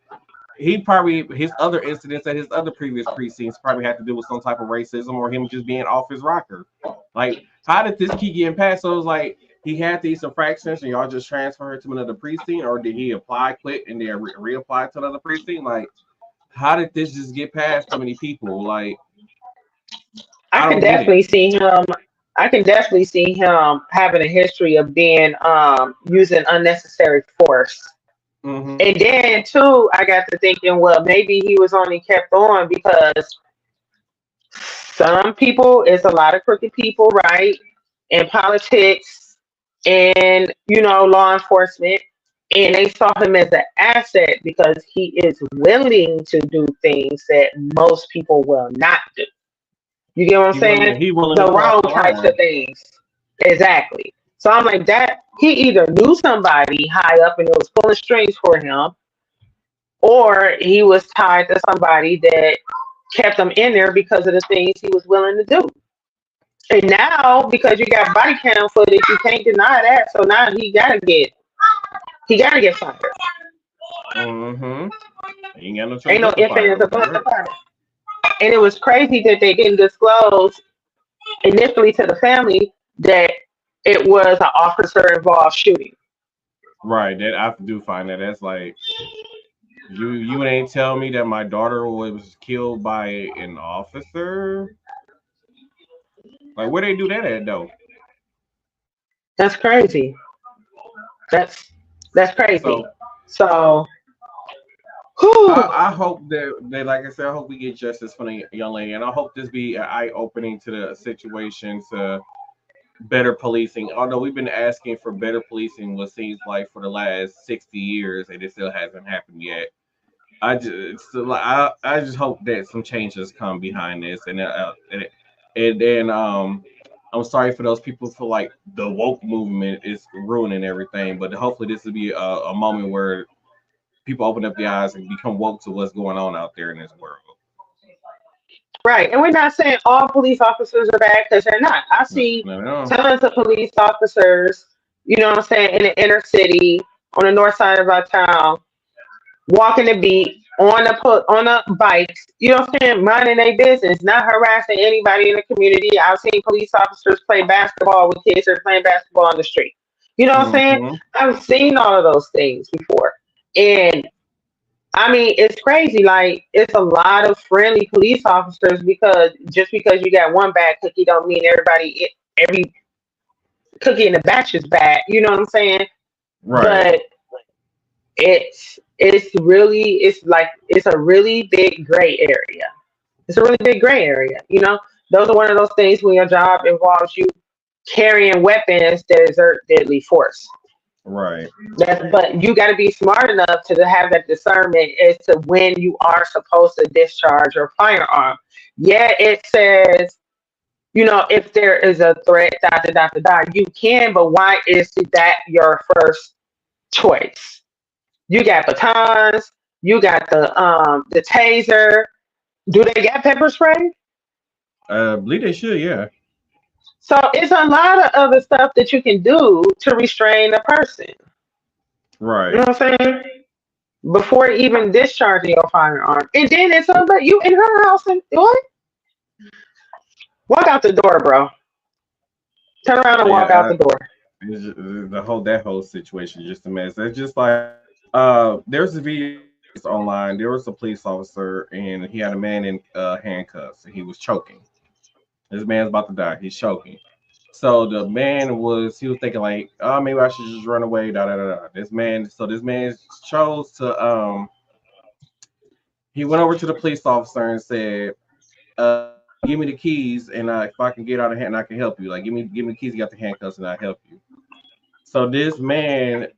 his other incidents at his other previous precincts probably had to do with some type of racism or him just being off his rocker. Like, how did this keep getting passed? So it was like he had these infractions and y'all just transfer it to another precinct, or did he apply, quit, and then reapply to another precinct? Like, how did this just get past so many people? Like,
I can definitely see him. I can definitely see him having a history of being using unnecessary force.
Mm-hmm.
And then too, I got to thinking, well, maybe he was only kept on because some people, it's a lot of crooked people, right? In politics and law enforcement. And they saw him as an asset because he is willing to do things that most people will not do. You get what I'm saying? The wrong types of things. Exactly. So I'm like, that he either knew somebody high up and it was pulling strings for him, or he was tied to somebody that kept him in there because of the things he was willing to do. And now, because you got body cam footage, you can't deny that. So now he gotta get fired.
Mm-hmm. Ain't got no choice.
Ain't no ifs, ands, or buts about it. And it was crazy that they didn't disclose initially to the family that it was an officer involved shooting.
Right. That I do find that that's like you ain't tell me that my daughter was killed by an officer. Like, where they do that at though?
That's crazy. That's crazy. So
I hope that like I said, I hope we get justice for the young lady, and I hope this be an eye opening to the situation to better policing. Although we've been asking for better policing, what seems like for the last 60 years, and it still hasn't happened yet. I just hope that some changes come behind this, and then I'm sorry for those people for like the woke movement is ruining everything, but hopefully this will be a moment where people open up their eyes and become woke to what's going on out there in this world.
Right. And we're not saying all police officers are bad, because they're not. I see tons of police officers, you know what I'm saying, in the inner city, on the north side of our town, walking the beat, on a bikes, you know what I'm saying, minding their business, not harassing anybody in the community. I've seen police officers play basketball with kids that are playing basketball on the street. You know what I'm saying?
Mm-hmm.
I've seen all of those things before. And I mean, it's crazy. Like, it's a lot of friendly police officers because just because you got one bad cookie don't mean every cookie in the batch is bad. You know what I'm saying?
Right.
But it's a really big gray area. It's a really big gray area. You know, those are one of those things when your job involves you carrying weapons that exert deadly force.
Right.
But you got to be smart enough to have that discernment as to when you are supposed to discharge your firearm. Yeah, it says, you know, if there is a threat, you can, but why is that your first choice? You got batons, you got the taser. Do they got pepper spray?
I believe they should. Yeah.
So it's a lot of other stuff that you can do to restrain a person. You
Right.
know what I'm saying? Before even discharging your firearm. And then it's about you in her house and what? Walk out the door, bro. Turn around and walk out
Yeah.
the door.
The whole situation is just a mess. It's just like there's a video online. There was a police officer and he had a man in handcuffs and he was choking. This man's about to die. He's choking. So he was thinking like, oh, maybe I should just run away. Da da da da. This man chose to he went over to the police officer and said, give me the keys and if I can get out of hand, I can help you. Like give me the keys. You got the handcuffs and I help you. So this man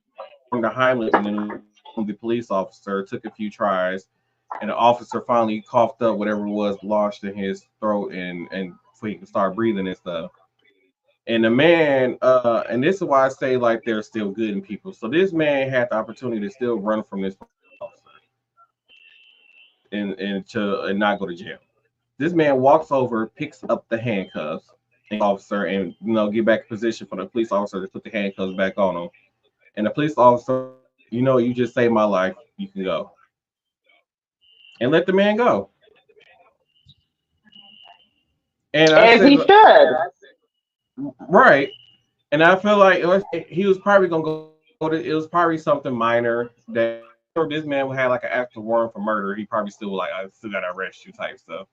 from the Heimlich and then the police officer took a few tries, and the officer finally coughed up whatever was lodged in his throat and so he could start breathing and stuff. And the man, and this is why I say like they're still good in people. So this man had the opportunity to still run from this officer and not go to jail. This man walks over, picks up the handcuffs, and officer, and get back in position for the police officer to put the handcuffs back on him. And the police officer, you just saved my life. You can go. And let the man go. And I
As
said,
he should.
right. And I feel like he was probably gonna go. It was probably something minor that or this man had like an actual warrant for murder. He probably still like I still gotta arrest you type stuff.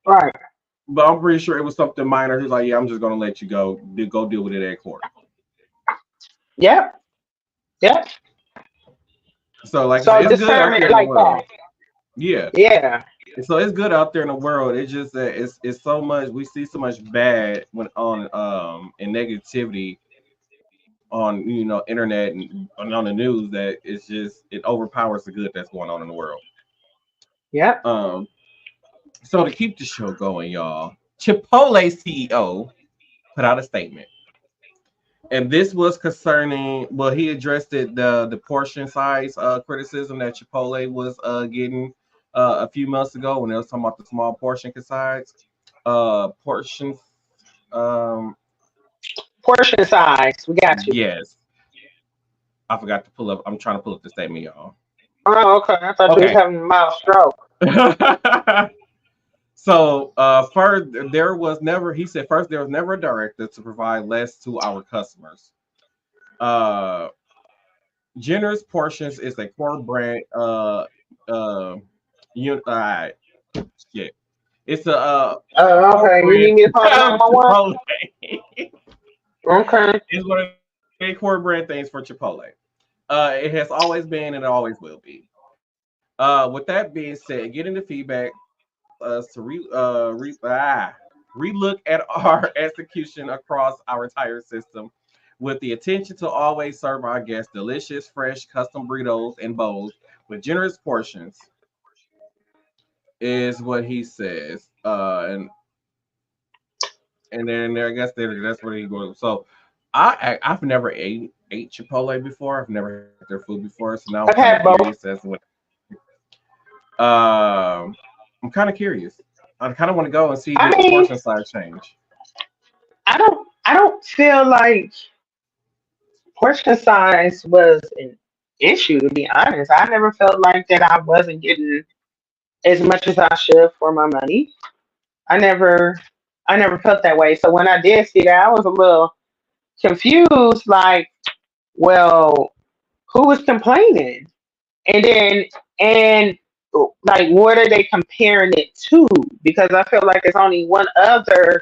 Right.
But I'm pretty sure it was something minor. He's like, yeah, I'm just gonna let you go. Go deal with it at court.
Yep. Yep.
So like
So
I said, it's good out
discernment
there in the
like
world.
that.
Yeah.
Yeah.
So it's good out there in the world. It's just that it's so much we see so much bad when on and negativity on internet and on the news that it overpowers the good that's going on in the world.
Yep.
So to keep the show going, y'all, Chipotle CEO put out a statement. And this was concerning, well, he addressed the portion size criticism that Chipotle was getting a few months ago when they was talking about the small portion size. Portion
Portion size. We got you.
yes. I forgot to pull up. I'm trying to pull up the statement, y'all.
Oh, okay. I thought you was
Okay.
having a mild stroke.
So first he said first there was never a directive to provide less to our customers. Generous Portions is a core brand shit. It's a core
Okay. You
brand
need me to call
of
911?
Chipotle.
Okay.
It's one of the core brand things for Chipotle. It has always been and it always will be. With that being said, getting the feedback us to relook at our execution across our entire system with the intention to always serve our guests delicious, fresh, custom burritos and bowls with generous portions, is what he says. And then I guess that's where he goes. So I've never ate Chipotle before. I've never had their food before. So now
I've had both.
I'm kind of curious. I kind of want to go and see
I
did the
mean,
portion size change.
I don't feel like portion size was issue, to be honest. I never felt like that I wasn't getting as much as I should for my money. I never I never felt that way. So when I did see that, I was a little confused, like, well, who was complaining? And then and like what are they comparing it to? Because I feel like there's only one other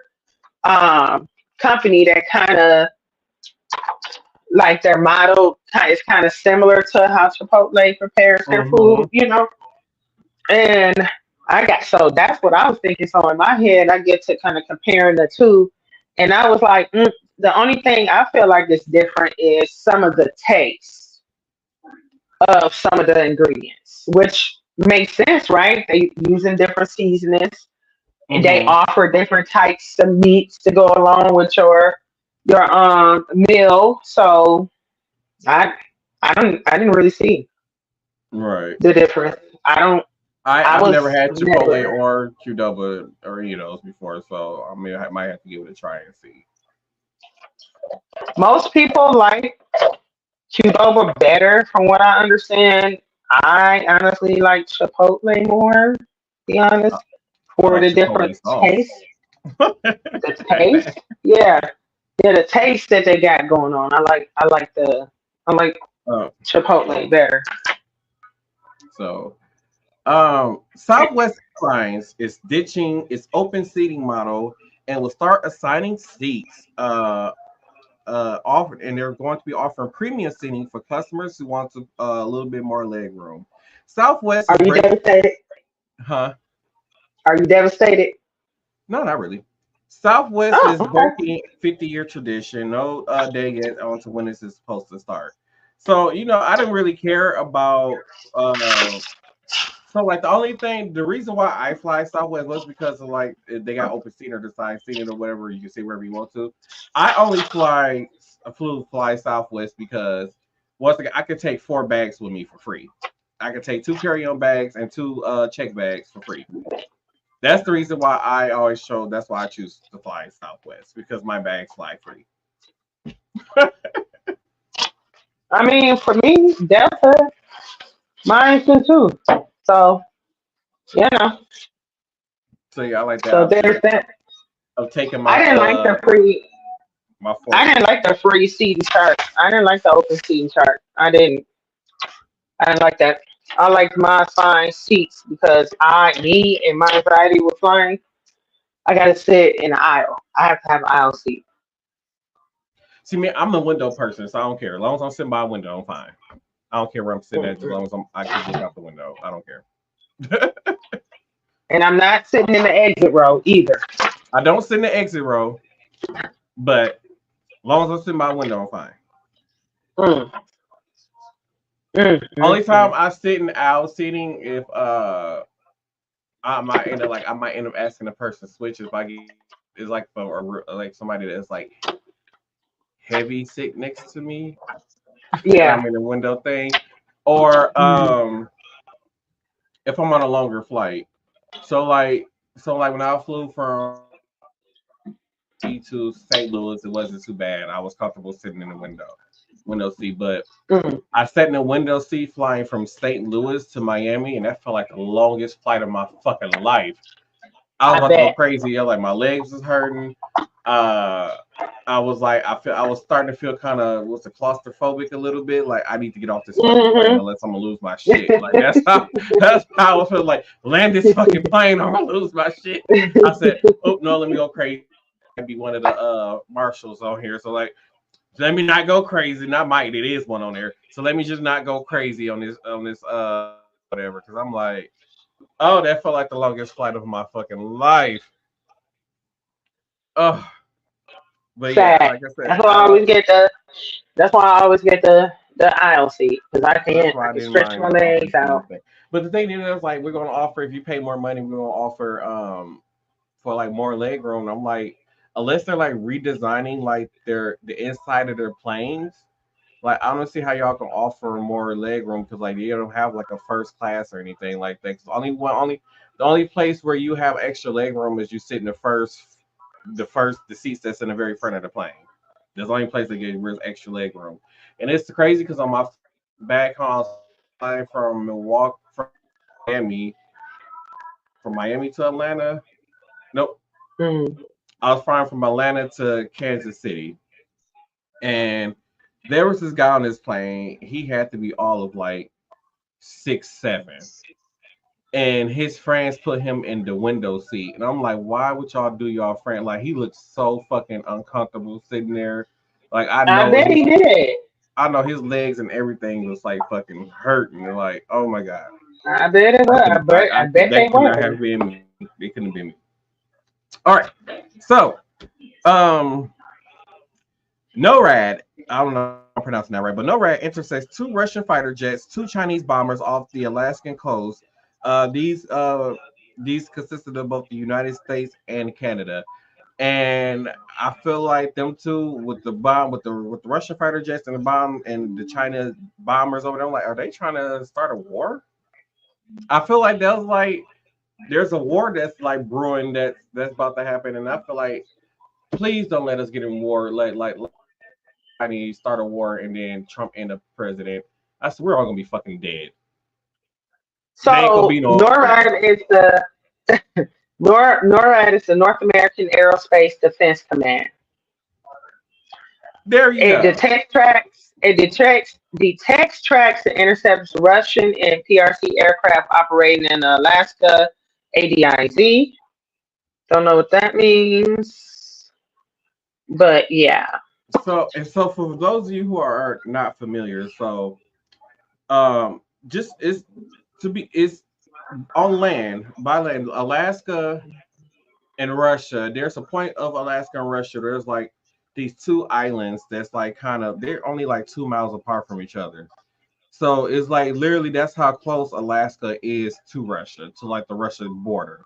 um company that kind of like their model is kind of similar to how Chipotle prepares their
Mm-hmm.
food, you know. And I got so that's what I was thinking. So in my head, I get to kind of comparing the two, and I was like, the only thing I feel like is different is some of the taste of some of the ingredients, which makes sense, right? They using different seasonings. They
Mm-hmm.
offer different types of meats to go along with your meal. So I I didn't really see
Right.
the difference. I don't. I
I've never
was
had Chipotle
never.
or Qdoba or any of those before, so I mean I might have to give it a try and see.
Most people like Qdoba better, from what I understand. I honestly like Chipotle more. To be
I,
honest,
I
for
like
the
Chipotle
different
sauce.
taste. The taste, yeah, yeah, the taste that they got going on. I like
uh,
Chipotle better.
so Southwest Airlines is ditching its open seating model and will start assigning seats. Offered, and they're going to be offering premium seating for customers who want to a little bit more leg room. Southwest
Are
is
you
breaking,
devastated?
huh?
Are you devastated?
No, not really. Southwest
Oh,
is
okay.
breaking 50-year tradition. No day yet on to when this is supposed to start. So I didn't really care about. So like the only thing, the reason why I fly Southwest was because of like they got open seating or design seating or whatever. You can see wherever you want to. I only fly Southwest because once again I could take 4 bags with me for free. I could take 2 carry-on bags and 2 check bags for free. That's the reason why I always show. That's why I choose to fly Southwest because my bags fly free.
I mean, for me, Delta, mine too. So you know,
So yeah, I like that
so
option
there's that.
of taking
I didn't like the free.
my
I
fork.
didn't like the free seating chart. I didn't like the open seating chart. I didn't. I didn't like that. I liked my assigned seats because me and my anxiety with flying. I gotta sit in the aisle. I have to have an aisle seat.
See me, I'm a window person, so I don't care. As long as I'm sitting by a window, I'm fine. I don't care where I'm sitting at, as long as I can look out the window. I don't care.
And I'm not sitting in the exit row either.
I don't sit in the exit row, but as long as I'm sitting by a window, I'm fine.
Mm, mm,
Only
mm,
time
mm.
I sit in aisle seating if I might end up asking the person to switch if I get is like for like somebody that's like heavy sit next to me and
Yeah.
I'm in the window thing, or
Mm,
if I'm on a longer flight. So like when I flew from to St. Louis, it wasn't too bad. I was comfortable sitting in the window seat, but
mm.
I sat in the window seat flying from St. Louis to Miami, and that felt like the longest flight of my fucking life. I was
I
about to go
bet.
crazy. Yeah, like my legs was hurting. Uh, I was like, I was starting to feel kind of what's the claustrophobic a little bit. Like I need to get off this fucking plane
Hmm.
unless I'm gonna lose my shit. Like that's how I was feeling. Like land this fucking plane or I'm gonna lose my shit. I said, oh no, let me go crazy. Might be one of the marshals on here. So like, let me not go crazy. Not might. It is one on there. So let me just not go crazy on this whatever. Because I'm like, oh, that felt like the longest flight of my fucking life. Oh, but yeah,
Sad.
like I said,
That's why I always get the. That's why I always get the aisle seat because
that's
I
why I
can
didn't
stretch
mind
my
the open
legs
seating
out.
thing. But the thing is, like, we're gonna offer if you pay more money, we're gonna offer for like more leg room. I'm like, unless they're like redesigning like the inside of their planes, like I don't see how y'all can offer more leg room because like you don't have like a first class or anything like that. 'Cause the only place where you have extra leg room is you sit in the seats that's in the very front of the plane. There's the only place that gives extra leg room, and it's crazy because on my back home flying from Milwaukee, from Miami, from Miami to Atlanta. Nope,
Mm.
I was flying from Atlanta to Kansas City, and there was this guy on this plane. He had to be all of like 6'7", and his friends put him in the window seat. And I'm like, why would y'all do y'all friend? Like he looked so fucking uncomfortable sitting there. Like
I bet he did.
I know his legs and everything was like fucking hurting. Like, oh my god,
I bet it was. I bet they
that could not
were.
have been me. It couldn't have been me. All right, so um, NORAD. I don't know if I'm pronouncing that right, but NORAD intercepts 2 Russian fighter jets, 2 Chinese bombers off the Alaskan coast. These consisted of both the United States and Canada. And I feel like them two with the bomb with the Russian fighter jets and the bomb and the China bombers over there. I'm like, are they trying to start a war? I feel like that was like there's a war that's like brewing that's about to happen, and I feel like please don't let us get in war. Like I need to start a war and then Trump end up president. I swear we're all gonna be fucking dead. There ain't gonna
So
be no war.
NORAD is the NORAD is the North American Aerospace Defense Command.
There you
It
go.
detects, tracks, and intercepts Russian and PRC aircraft operating in Alaska. ADIZ. Don't know what that means, but yeah.
So for those of you who are not familiar, so just it's on land by land, Alaska and Russia. There's a point of Alaska and Russia. There's like these 2 islands that's like kind of they're only like 2 miles apart from each other. So it's like literally that's how close Alaska is to Russia, to like the Russian border.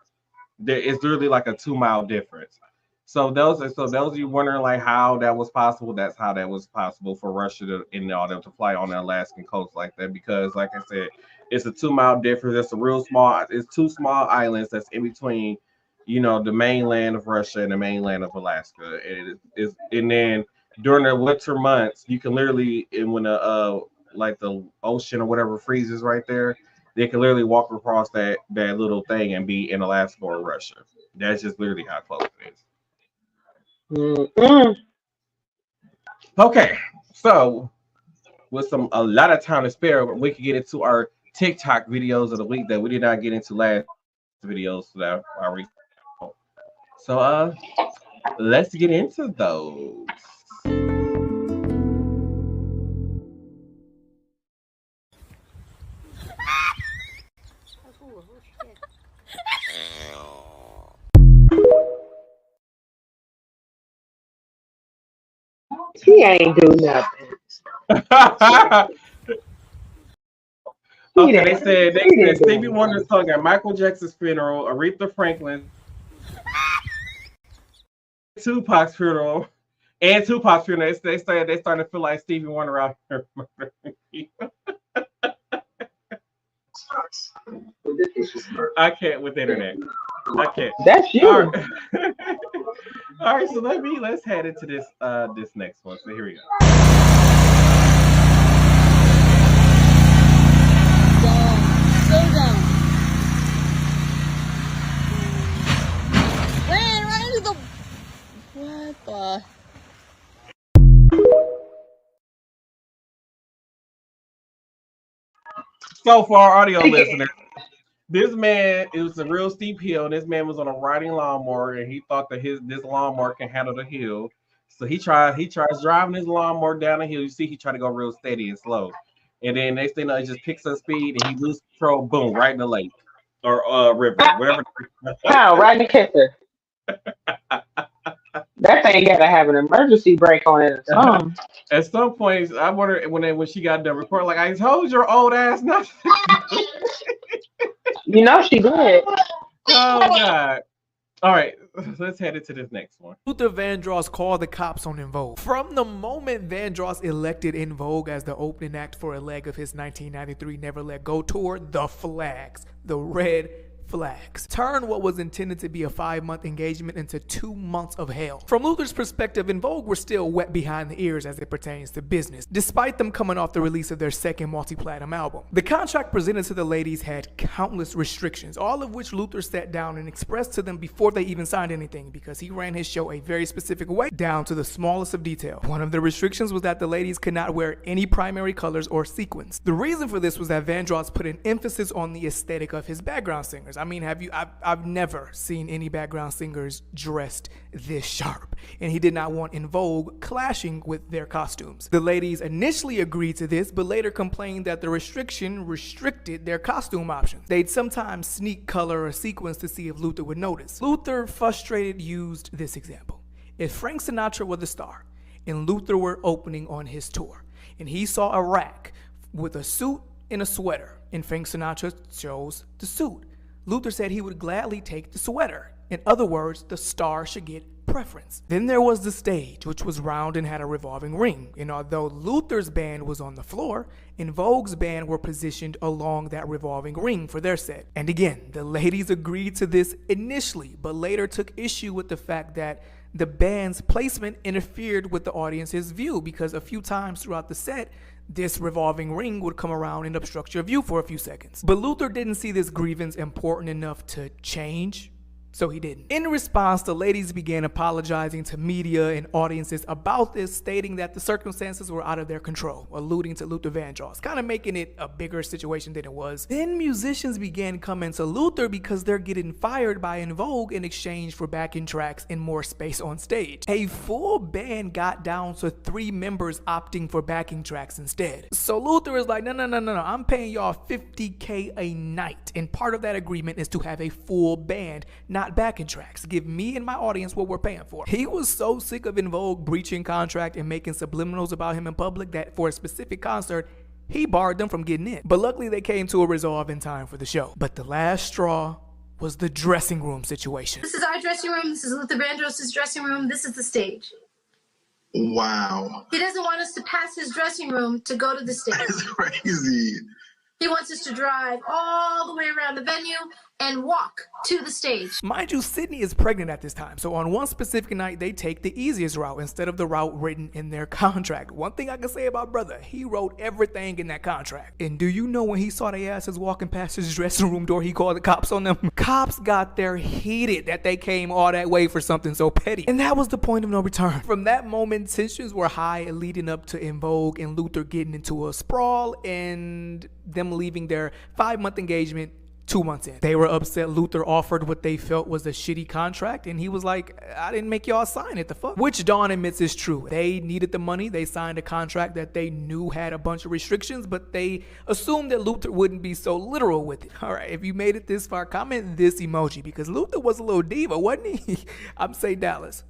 It's literally like a 2 mile difference. So those of you wondering like how that was possible, that's how that was possible for Russia to and all them to fly on the Alaskan coast like that because like I said, it's a 2 mile difference. It's a real small. It's 2 small islands that's in between, the mainland of Russia and the mainland of Alaska. And then during the winter months, you can literally and when the like the ocean or whatever freezes right there, they can literally walk across that little thing and be in Alaska or Russia. That's just literally how close it is.
Mm-mm.
Okay, so with a lot of time to spare, we can get into our TikTok videos of the week that we did not get into last videos that I reached. So let's get into those.
He ain't do nothing.
Okay, they said Stevie Wonder's song at Michael Jackson's funeral, Aretha Franklin's, Tupac's funeral, and Tupac's funeral. They say they starting to feel like Stevie Wonder out here murdering people. I can't with the internet. I can't.
That's you.
All right. All right, so let's head into this next one. So here we go.
So dumb. Ran into the. What the?
So for our audio listeners, this man, it was a real steep hill, and this man was on a riding lawnmower, and he thought that this lawnmower can handle the hill. So he tries driving his lawnmower down the hill. You see, he tried to go real steady and slow. And then next thing you know, he just picks up speed and he loses control, boom, right in the lake or river, whatever.
Wow, right in the kisser. That thing gotta have an emergency brake on it or something.
At some points, I wonder when she got done recording, like I told your old ass not.
You know she did.
Oh God. All right, let's head into this next one.
Luther Vandross called the cops on En Vogue. From the moment Vandross elected En Vogue as the opening act for a leg of his 1993 Never Let Go tour, the flags, the red flags. Turn what was intended to be a 5-month engagement into 2 months of hell. From Luther's perspective, En Vogue were still wet behind the ears as it pertains to business, despite them coming off the release of their second multi-platinum album. The contract presented to the ladies had countless restrictions, all of which Luther sat down and expressed to them before they even signed anything, because he ran his show a very specific way, down to the smallest of detail. One of the restrictions was that the ladies could not wear any primary colors or sequins. The reason for this was that Vandross put an emphasis on the aesthetic of his background singers. I mean, I've never seen any background singers dressed this sharp, and he did not want En Vogue clashing with their costumes. The ladies initially agreed to this, but later complained that the restriction restricted their costume options. They'd sometimes sneak color or sequins to see if Luther would notice. Luther, frustrated, used this example. If Frank Sinatra were the star and Luther were opening on his tour, and he saw a rack with a suit and a sweater, and Frank Sinatra chose the suit, Luther said he would gladly take the sweater. In other words, the star should get preference. Then there was the stage, which was round and had a revolving ring. And although Luther's band was on the floor, En Vogue's band were positioned along that revolving ring for their set. And again, the ladies agreed to this initially, but later took issue with the fact that the band's placement interfered with the audience's view, because a few times throughout the set, this revolving ring would come around and obstruct your view for a few seconds. But Luther didn't see this grievance important enough to change, so he didn't. In response, the ladies began apologizing to media and audiences about this, stating that the circumstances were out of their control, alluding to Luther Vandross, kind of making it a bigger situation than it was. Then musicians began coming to Luther because they're getting fired by En Vogue in exchange for backing tracks and more space on stage. A full band got down to 3 members opting for backing tracks instead. So Luther is like, no, I'm paying y'all $50K a night, and part of that agreement is to have a full band, not backing tracks. Give me and my audience what we're paying for. He was so sick of En Vogue breaching contract and making subliminals about him in public that for a specific concert, he barred them from getting in. But luckily they came to a resolve in time for the show. But the last straw was the dressing room situation.
This is our dressing room. This is Luther Vandross' dressing room. This is the stage.
Wow.
He doesn't want us to pass his dressing room to go to the stage.
That's crazy.
He wants us to drive all the way around the venue and walk to the stage.
Mind you, Sydney is pregnant at this time, so on one specific night, they take the easiest route instead of the route written in their contract. One thing I can say about brother, he wrote everything in that contract. And do you know when he saw their asses walking past his dressing room door, he called the cops on them? Cops got there heated that they came all that way for something so petty. And that was the point of no return. From that moment, tensions were high leading up to En Vogue and Luther getting into a sprawl and them leaving their 5-month engagement 2 months in. They were upset Luther offered what they felt was a shitty contract, and he was like, I didn't make y'all sign it, the fuck? Which Dawn admits is true. They needed the money. They signed a contract that they knew had a bunch of restrictions, but they assumed that Luther wouldn't be so literal with it. All right, if you made it this far, comment this emoji, because Luther was a little diva, wasn't he? I'm say Dallas.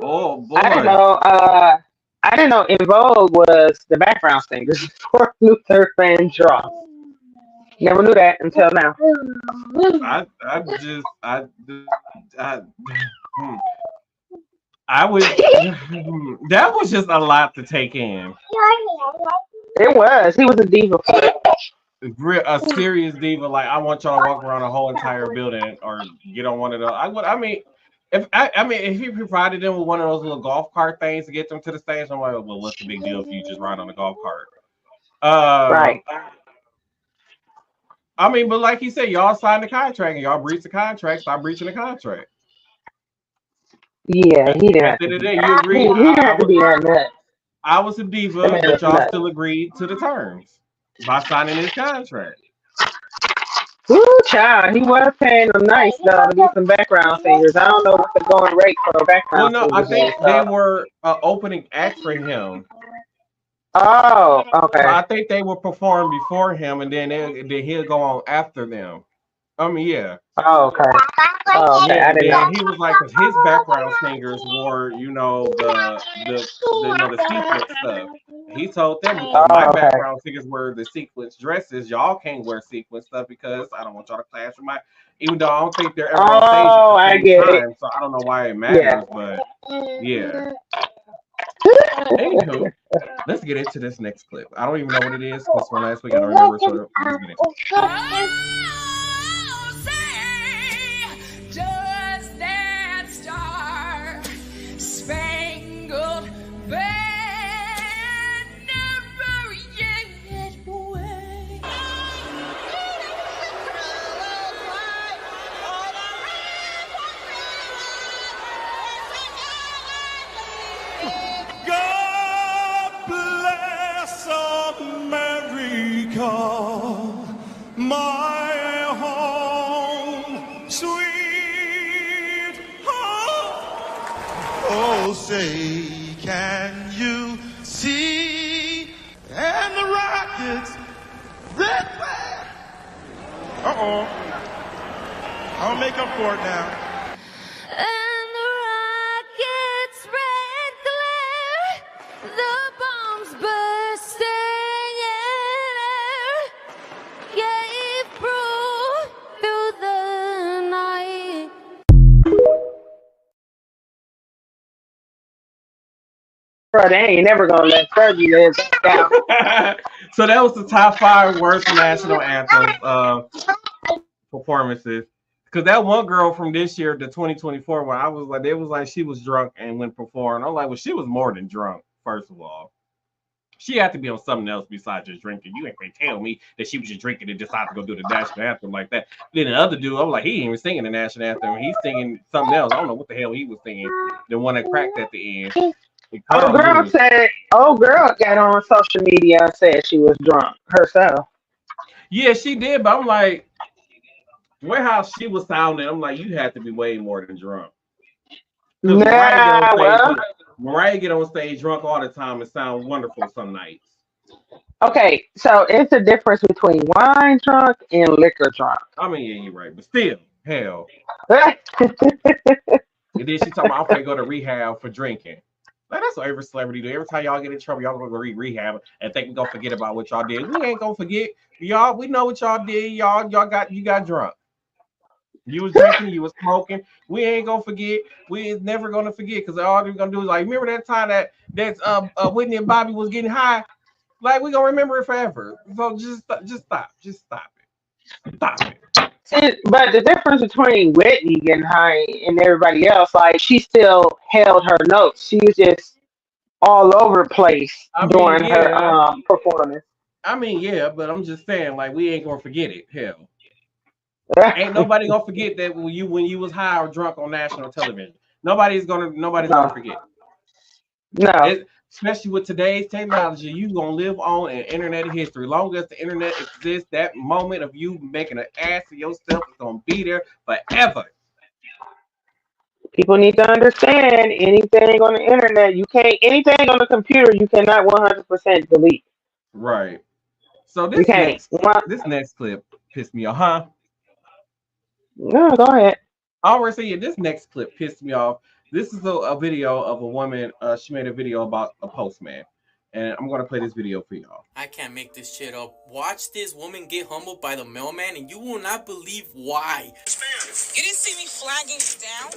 Oh boy.
I didn't know En Vogue was the background singers for Luther Vandross. Never knew that until now.
I would. That was just a lot to take in.
It was. He was a diva.
A serious diva. Like, I want y'all to walk around a whole entire building or get on one of those. If he provided them with one of those little golf cart things to get them to the stage, I'm like, well, what's the big deal if you just ride on a golf cart?
Right.
But like he said, y'all signed the contract and y'all breached the contract. Stop breaching the contract.
Yeah, he didn't.
At the end of the day, you agreed.
He didn't have to be that nuts.
I was a diva, but y'all still agreed to the terms by signing his contract.
Ooh, child, he was paying them nice though to get some background singers. I don't know what the going rate for a background singer.
I think they were opening act for him.
Oh, okay.
So I think they would perform before him, and then he'll go on after them. Yeah.
Oh, okay. Oh, okay.
Yeah, he was like, cause his background singers wore, the sequence stuff. He told them, my background singers were the sequence dresses. Y'all can't wear sequence stuff because I don't want y'all to clash with my. Even though I don't think they're ever on stage at the same time, so I don't know why it matters. But yeah. Anywho, let's get into this next clip. I don't even know what it is because from last week I don't remember. So let's get into it.
Does that star spangled banner yet wave?
God bless America, my home, sweet home. Oh, say, can you see? And the rockets, red flag. Uh-oh. I'll make up for it now.
And the rockets red glare, the bombs bursting in air, gave proof through the night.
Bro, they ain't never gonna let Fergie live back down.
So that was the top 5 worst national anthems performances. Because that one girl from this year, the 2024 one, I was like, they was like she was drunk and went perform. I'm like, well, she was more than drunk. First of all, she had to be on something else besides just drinking. You ain't gonna tell me that she was just drinking and decided to go do the national anthem like that. Then the other dude, I was like, he ain't even singing the national anthem. He's singing something else. I don't know what the hell he was singing. The one that cracked at the end.
Old girl got on social media and said she was drunk herself.
Yeah, she did, but I'm like, where how she was sounding, I'm like, you had to be way more than drunk. Because Mariah get on stage drunk all the time and sound wonderful some nights.
Okay, so it's a difference between wine drunk and liquor drunk.
I mean, yeah, you're right, but still, hell. And then she talking about, I'm gonna go to rehab for drinking. Like, that's what every celebrity do. Every time y'all get in trouble, y'all gonna go rehab and think we gonna forget about what y'all did. We ain't gonna forget. Y'all, we know what y'all did. You got drunk. You was drinking, you was smoking. We ain't gonna forget. We is never gonna forget because all they're gonna do is like, remember that time that Whitney and Bobby was getting high? Like, we gonna remember it forever. So just stop it. Stop it.
But the difference between Whitney getting high and everybody else, like, she still held her notes. She was just all over the place during her performance.
I mean, yeah, but I'm just saying, like, we ain't gonna forget it. Hell. Ain't nobody gonna forget that when you was high or drunk on national television. Nobody's gonna forget.
No.
Especially with today's technology, you gonna live on in internet history. Long as the internet exists, that moment of you making an ass of yourself is gonna be there forever.
People need to understand anything on the internet, anything on the computer, you cannot 100% delete.
Right. So this next clip pissed me off, huh?
No, go ahead.
I already say, yeah, this next clip pissed me off. This is a video of a woman. She made a video about a postman. And I'm going to play this video for y'all.
I can't make this shit up. Watch this woman get humbled by the mailman, and you will not believe why.
You didn't see me flagging you down?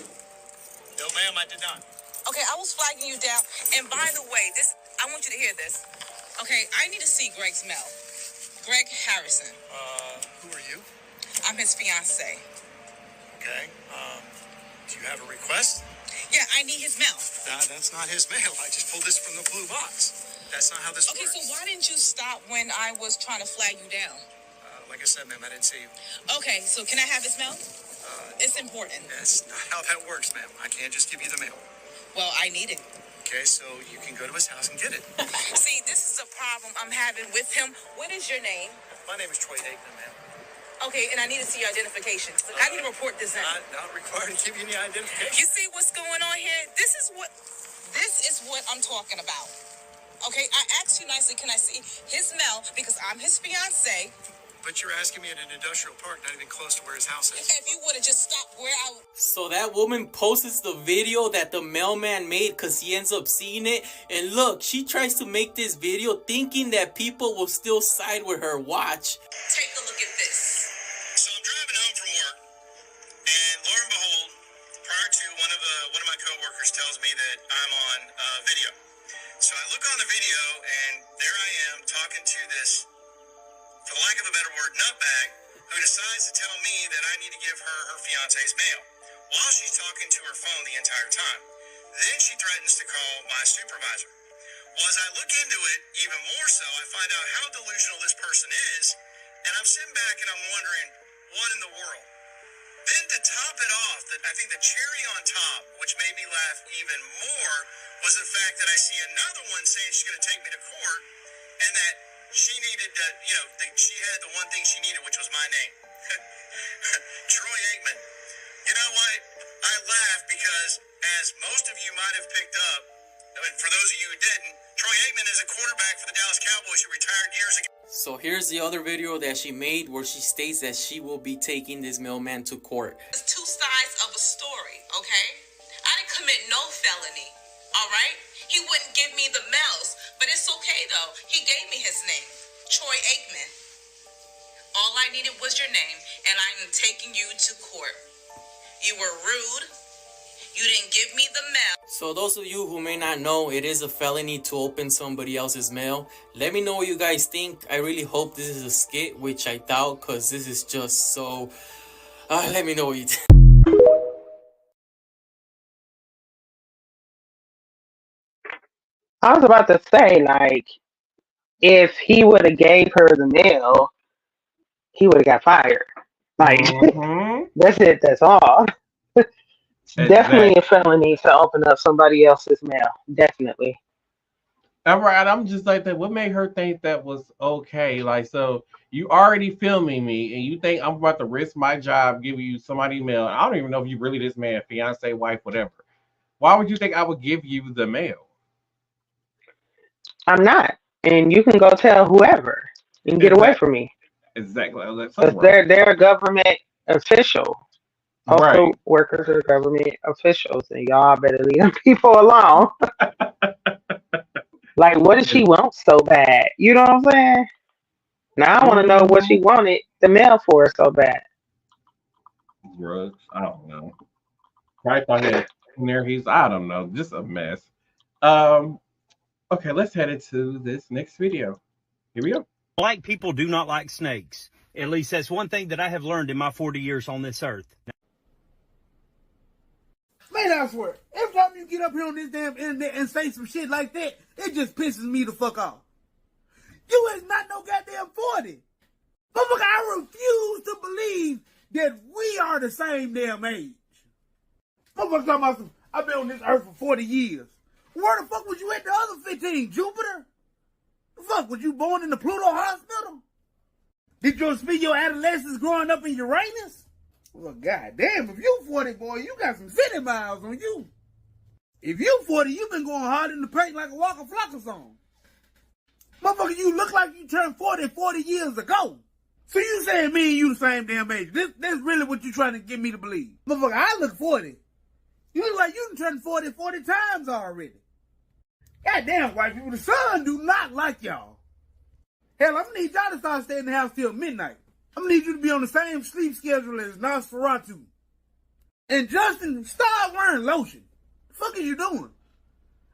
No, ma'am, I did not.
Okay, I was flagging you down. And by the way, I want you to hear this. Okay, I need to see Greg's mail. Greg Harrison.
Who are you?
I'm his fiance.
Okay, do you have a request?
Yeah, I need his mail.
That's not his mail. I just pulled this from the blue box. That's not how this works.
Okay, so why didn't you stop when I was trying to flag you down?
Like I said, ma'am, I didn't see you.
Okay, so can I have his mail? It's important.
That's not how that works, ma'am. I can't just give you the mail.
Well, I need it.
Okay, so you can go to his house and get it.
See, this is a problem I'm having with him. What is your name?
My name is Troy Dayton, ma'am.
Okay, and I need to see your identification. So I need to report this in.
Not required to give you any identification.
You see what's going on here? This is what I'm talking about. Okay, I asked you nicely, can I see his mail because I'm his fiance?
But you're asking me at an industrial park, not even close to where his house is.
If you would have just stopped where I...
So that woman posts the video that the mailman made because he ends up seeing it. And look, she tries to make this video thinking that people will still side with her. Watch.
Take a look at this.
So I'm driving home from work, and lo and behold, prior to one of my coworkers tells me that I'm on video. lack of a better word, nutbag, who decides to tell me that I need to give her her fiance's mail while she's talking to her phone the entire time. Then she threatens to call my supervisor. Well, as I look into it even more so, I find out how delusional this person is, and I'm sitting back and I'm wondering, what in the world? Then to top it off, I think the cherry on top, which made me laugh even more, was the fact that I see another one saying she's going to take me to court, and that she needed to, she had the one thing she needed, which was my name. Troy Aikman. You know what? I laugh because, as most of you might have picked up, and for those of you who didn't, Troy Aikman is a quarterback for the Dallas Cowboys who retired years ago.
So here's the other video that she made where she states that she will be taking this mailman to court.
There's two sides of a story, okay? I didn't commit no felony, all right? He wouldn't give me the mails, but it's okay though. He gave me his name, Troy Aikman. All I needed was your name, and I'm taking you to court. You were rude. You didn't give me the mail.
So those of you who may not know, it is a felony to open somebody else's mail. Let me know what you guys think. I really hope this is a skit, which I doubt, because this is just so... let me know what you think.
I was about to say, like, if he would have gave her the mail, he would have got fired. Like, that's it. That's all. Definitely a felony to open up somebody else's mail. Definitely.
All right, I'm just like that. What made her think that was okay? Like, so you already filming me, and you think I'm about to risk my job giving you somebody's mail? I don't even know if you really this man, fiance, wife, whatever. Why would you think I would give you the mail?
I'm not, and you can go tell whoever and get away from me.
Exactly.
Because they're a government official. Also,
Right.
workers are government officials, and y'all better leave them people alone. Like, what did she want so bad? You know what I'm saying? Now I want to know what she wanted the mail for so bad.
Drugs. I don't know. Right on there. I don't know. Just a mess. Okay, let's head into this next video. Here we go.
Black people do not like snakes. At least that's one thing that I have learned in my 40 years on this earth.
Man, I swear, every time you get up here on this damn internet and say some shit like that, it just pisses me the fuck off. You is not no goddamn 40. Motherfucker, I refuse to believe that we are the same damn age. Motherfucker talking about some, I've been on this earth for 40 years. Where the fuck was you at the other 15? Jupiter? The fuck, was you born in the Pluto hospital? Did you spend your adolescence growing up in Uranus? Well, goddamn, if you 40, boy, you got some city miles on you. If you 40, you been going hard in the paint like a Waka Flocka song. Motherfucker, you look like you turned 40 years ago. So you saying me and you the same damn age. That's really what you trying to get me to believe. Motherfucker, I look 40. You look like you done turned 40 times already. Goddamn, white people, the sun do not like y'all. Hell, I'm gonna need y'all to start staying in the house till midnight. I'm gonna need you to be on the same sleep schedule as Nosferatu. And Justin, start wearing lotion. The fuck is you doing?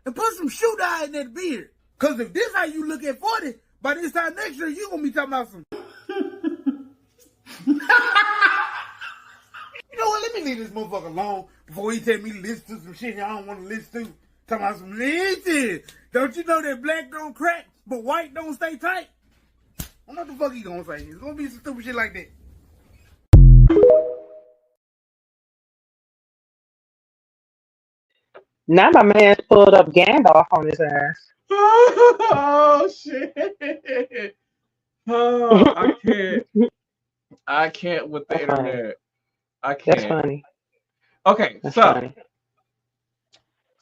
And put some shoe dye in that beard. Cause if this how you look at 40, by this time next year, you gonna be talking about some... You know what, let me leave this motherfucker alone before he tell me to listen to some shit I don't want to listen to. Talking about some shit. Don't you know that black don't crack, but white don't stay tight? I don't know what the fuck he gonna say. It's gonna be some stupid shit like that.
Now my man pulled up Gandalf on his ass.
Oh shit! Oh, I can't with the internet. I can't.
That's funny.
Okay,
That's
so
funny.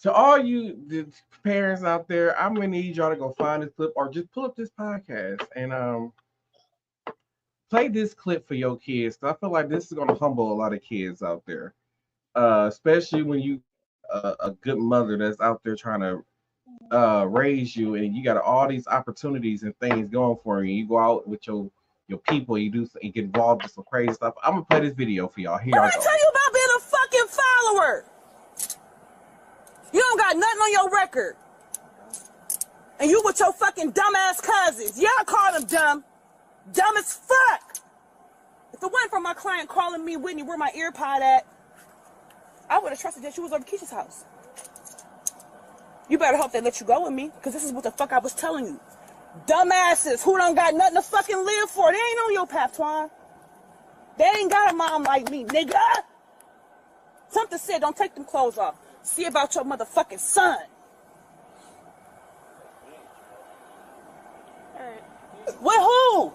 to all you the parents out there, I'm gonna need y'all to go find this clip or just pull up this podcast and play this clip for your kids. I feel like this is gonna humble a lot of kids out there, especially when you a good mother that's out there trying to raise you, and you got all these opportunities and things going for you. You go out with your people, you do and get involved in some crazy stuff. I'm gonna play this video for y'all. Here
What
y'all
I
go.
tell you about being a fucking follower? You don't got nothing on your record. And you with your fucking dumbass cousins. Yeah, I call them dumb. Dumb as fuck. If it wasn't for my client calling me, Whitney, where my ear pod at, I would have trusted that you was over Keisha's house. You better hope they let you go with me, because this is what the fuck I was telling you. Dumbasses who don't got nothing to fucking live for. They ain't on your path, Twan. They ain't got a mom like me, nigga. Something said, don't take them clothes off. See about your motherfucking son. With who?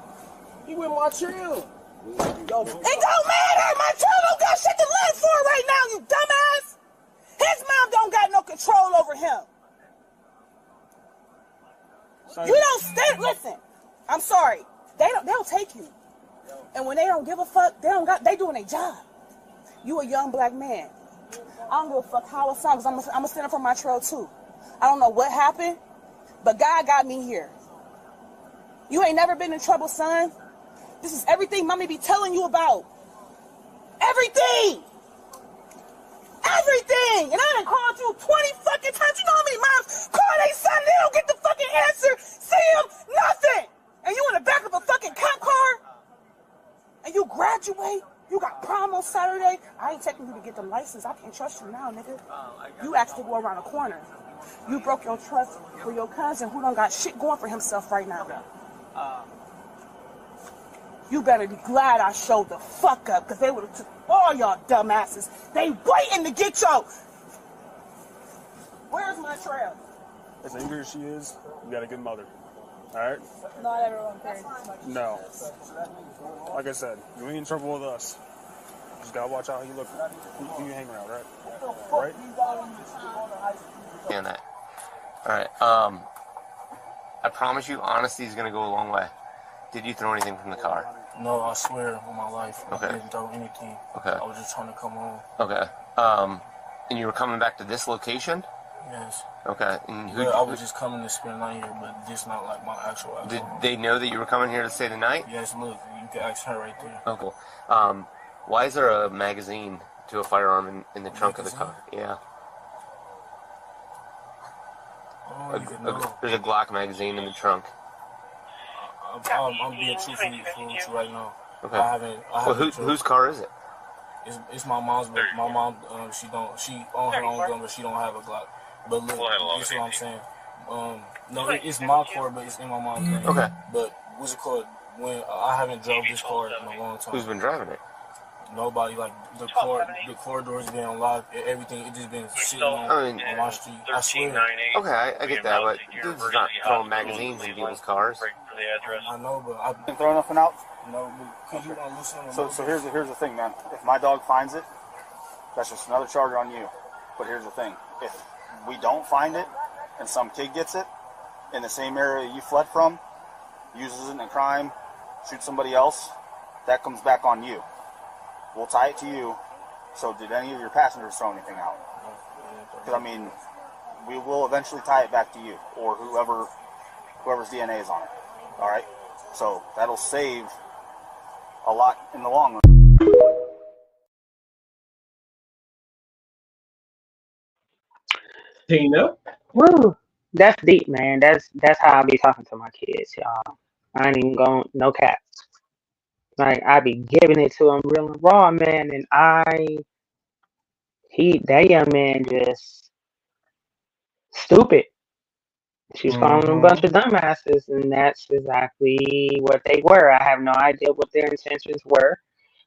He with my child.
It don't matter. My child don't got shit to live for right now, you dumbass. His mom don't got no control over him. You don't stand. Listen, I'm sorry. They'll take you. And when they don't give a fuck, they doing their job. You a young black man. I don't give a fuck how it's on, because I'm a stand up for my trail too. I don't know what happened, but God got me here. You ain't never been in trouble, son. This is everything mommy be telling you about. Everything! Everything! And I done called you 20 fucking times. You know how many moms call their son, they don't get the fucking answer, see him, nothing! And you in the back of a fucking cop car? And you graduate? You got prom on Saturday? I ain't taking you to get the license. I can't trust you now, nigga. You asked to go around the corner. You broke your trust for your cousin who don't got shit going for himself right now. You better be glad I showed the fuck up, because they would have took all y'all dumbasses. They waiting to get y'all. Where's my trail?
As angry as she is, you got a good mother. All right?
Not everyone cares.
No. Like I said, you ain't in trouble with us. Just gotta watch out how you look, who you hang around, right? Right?
Yeah, that. All right. I promise you, honesty is gonna go a long way. Did you throw anything from the car?
No, I swear on my life,
Okay.
I didn't throw anything.
Okay.
I was just trying to come home.
Okay. And you were coming back to this location?
Yes.
Okay. And who?
But I was just coming to spend the night here, but this not like my actual.
Did they know that you were coming here to stay the night?
Yes, look, you can ask her right there.
Oh, cool. Why is there a magazine to a firearm in the trunk of the car? Yeah. There's a Glock magazine in the trunk.
I'm being truthful with you right now.
Okay.
I haven't
whose car is it?
It's my mom's, but my mom, she own her own gun, but she don't have a Glock. But look, this is what I'm saying. No, it's my car, but it's in my mom's name.
Okay.
But what's it called? When I haven't drove this car in a long time.
Who's been driving it?
Nobody. Like the corridor's been unlocked. Everything, it just been sitting on my street. I swear.
Okay, I get that, but dude's not throwing magazines in people's cars.
I know, but I've
Been throwing nothing out.
no. Could you listen?
So here's the thing, man. If my dog finds it, that's just another charge on you. But here's the thing: if we don't find it, and some kid gets it in the same area you fled from, uses it in a crime, shoots somebody else, that comes back on you. We'll tie it to you. So did any of your passengers throw anything out? Because I mean, we will eventually tie it back to you or whoever's DNA is on it. All right. So that'll save a lot in the long run.
Tina.
Woo, that's deep, man. That's how I be talking to my kids, y'all. I ain't even going no cap. Like I be giving it to him real and raw, man. And that young man just stupid. She's calling them a bunch of dumbasses, and that's exactly what they were. I have no idea what their intentions were.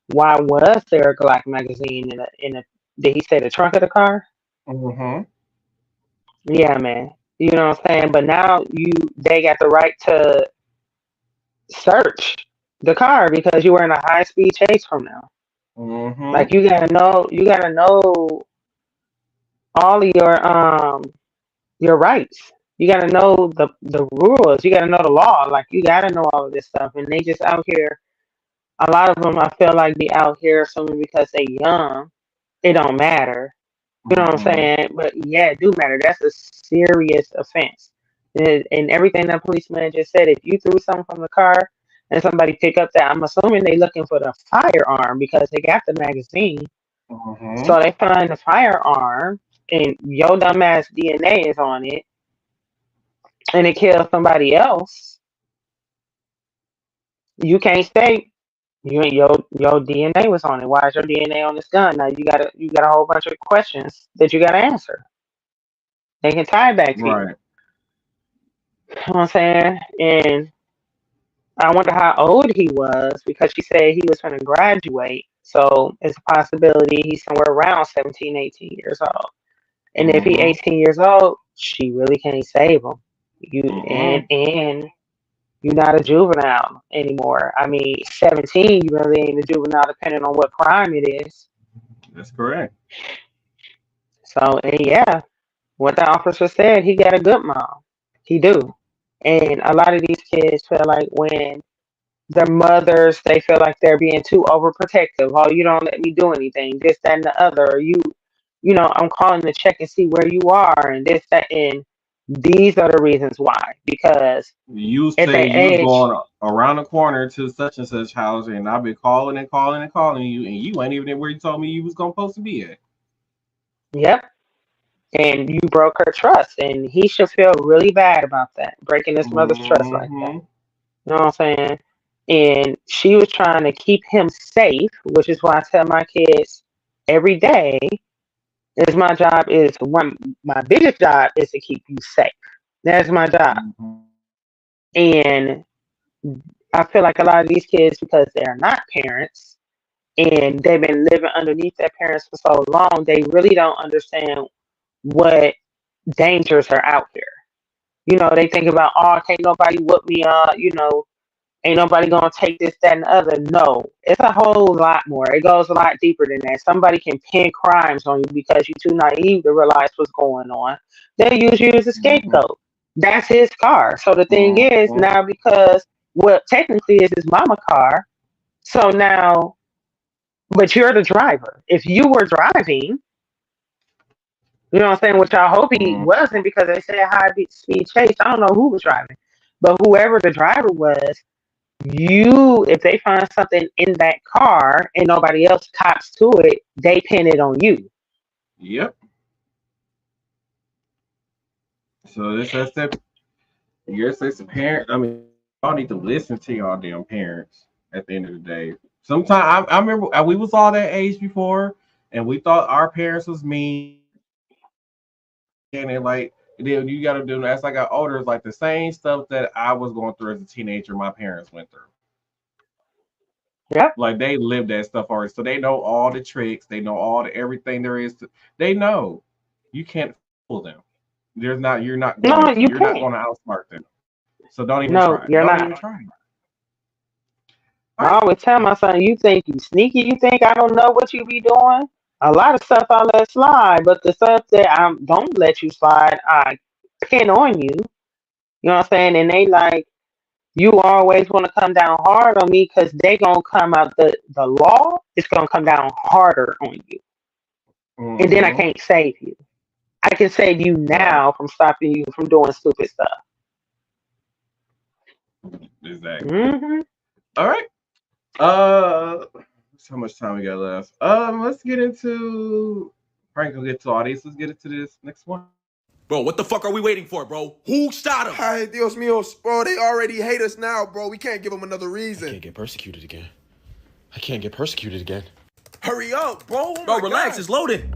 Why was there a Glock magazine in a? Did he say the trunk of the car?
Mm-hmm.
Yeah, man. You know what I'm saying? But now they got the right to search the car because you were in a high speed chase from now.
Mm-hmm.
Like you gotta know all of your rights. You gotta know the rules. You gotta know the law. Like you gotta know all of this stuff. And they just out here. A lot of them, I feel like, be out here assuming because they young, it don't matter. You know what I'm saying? But yeah, it do matter. That's a serious offense. And everything that policeman just said, if you threw something from the car and somebody pick up that, I'm assuming they looking for the firearm because they got the magazine. So they find the firearm and your dumbass DNA is on it and it kills somebody else. You can't say your DNA was on it. Why is your DNA on this gun? Now you got a whole bunch of questions that you gotta answer. They can tie it back to you.
Right.
You know what I'm saying? And I wonder how old he was because she said he was going to graduate. So it's a possibility he's somewhere around 17, 18 years old. And if he
Mm-hmm.
18 years old, she really can't save him. You
Mm-mm.
and you're not a juvenile anymore. I mean, 17, you really ain't a juvenile depending on what crime it is.
That's correct.
So and yeah, what the officer said, he got a good mom. He do. And a lot of these kids feel like when their mothers, they feel like they're being too overprotective. Oh, you don't let me do anything, this, that, and the other. Or I'm calling to check and see where you are, and this, that, and these are the reasons why. Because
You
at
say
that
you was
age,
going around the corner to such and such house, and I've been calling and calling and calling you, and you ain't even where you told me you was gonna supposed to be at.
yep, and you broke her trust, and he should feel really bad about that, breaking his mother's trust like that.
Mm-hmm.
You know what I'm saying? And she was trying to keep him safe, which is why I tell my kids every day is my biggest job is to keep you safe. That's my job.
Mm-hmm.
And I feel like a lot of these kids, because they're not parents and they've been living underneath their parents for so long, they really don't understand what dangers are out here. They think about, oh, can't nobody whoop me up, ain't nobody gonna take this, that, and the other. No, it's a whole lot more. It goes a lot deeper than that. Somebody can pin crimes on you because you're too naive to realize what's going on. They use you as a
Mm-hmm.
scapegoat. That's his car. So the thing is
Mm-hmm.
now, because well, technically it's his mama car. So now, but you're the driver. If you were driving, you know what I'm saying, which I hope he
Mm-hmm.
wasn't, because they said high speed chase. I don't know who was driving, but whoever the driver was, if they find something in that car and nobody else cops to it, they pin it on you.
Yep. So this has to. Yes, it's a parent. I mean, y'all need to listen to y'all damn parents. At the end of the day, sometimes I remember we was all that age before, and we thought our parents was mean, and then like then you got to do. As I got older, it's like the same stuff that I was going through as a teenager. My parents went through.
Yep.
Like they lived that stuff already, so they know all the tricks. They know all the everything there is. They know you can't fool them. There's not. You're not going
No,
to.
you
You're not
can't.
going to outsmart them. So don't even
No,
try.
you're
Don't
not.
even try. All
I
right.
always tell my son, you think you sneaky, you think I don't know what you be doing? A lot of stuff I let slide, but the stuff that I don't let you slide, I pin on you. You know what I'm saying? And they like, you always want to come down hard on me because they gonna come out, the law is gonna come down harder on you. And then I
Mm-hmm.
can't save you. I can save you
Right.
now from stopping you from doing stupid stuff.
Exactly.
Hmm.
All right. So much time we got left. Let's get into. Frank will get to all these. Let's get into this next one.
Bro, what the fuck are we waiting for, bro? Who shot him?
Ay, Dios mío, bro, they already hate us now, bro. We can't give them another reason.
I can't get persecuted again. I can't get persecuted again.
Hurry up, bro. Oh
Bro,
my
relax.
God.
It's loaded.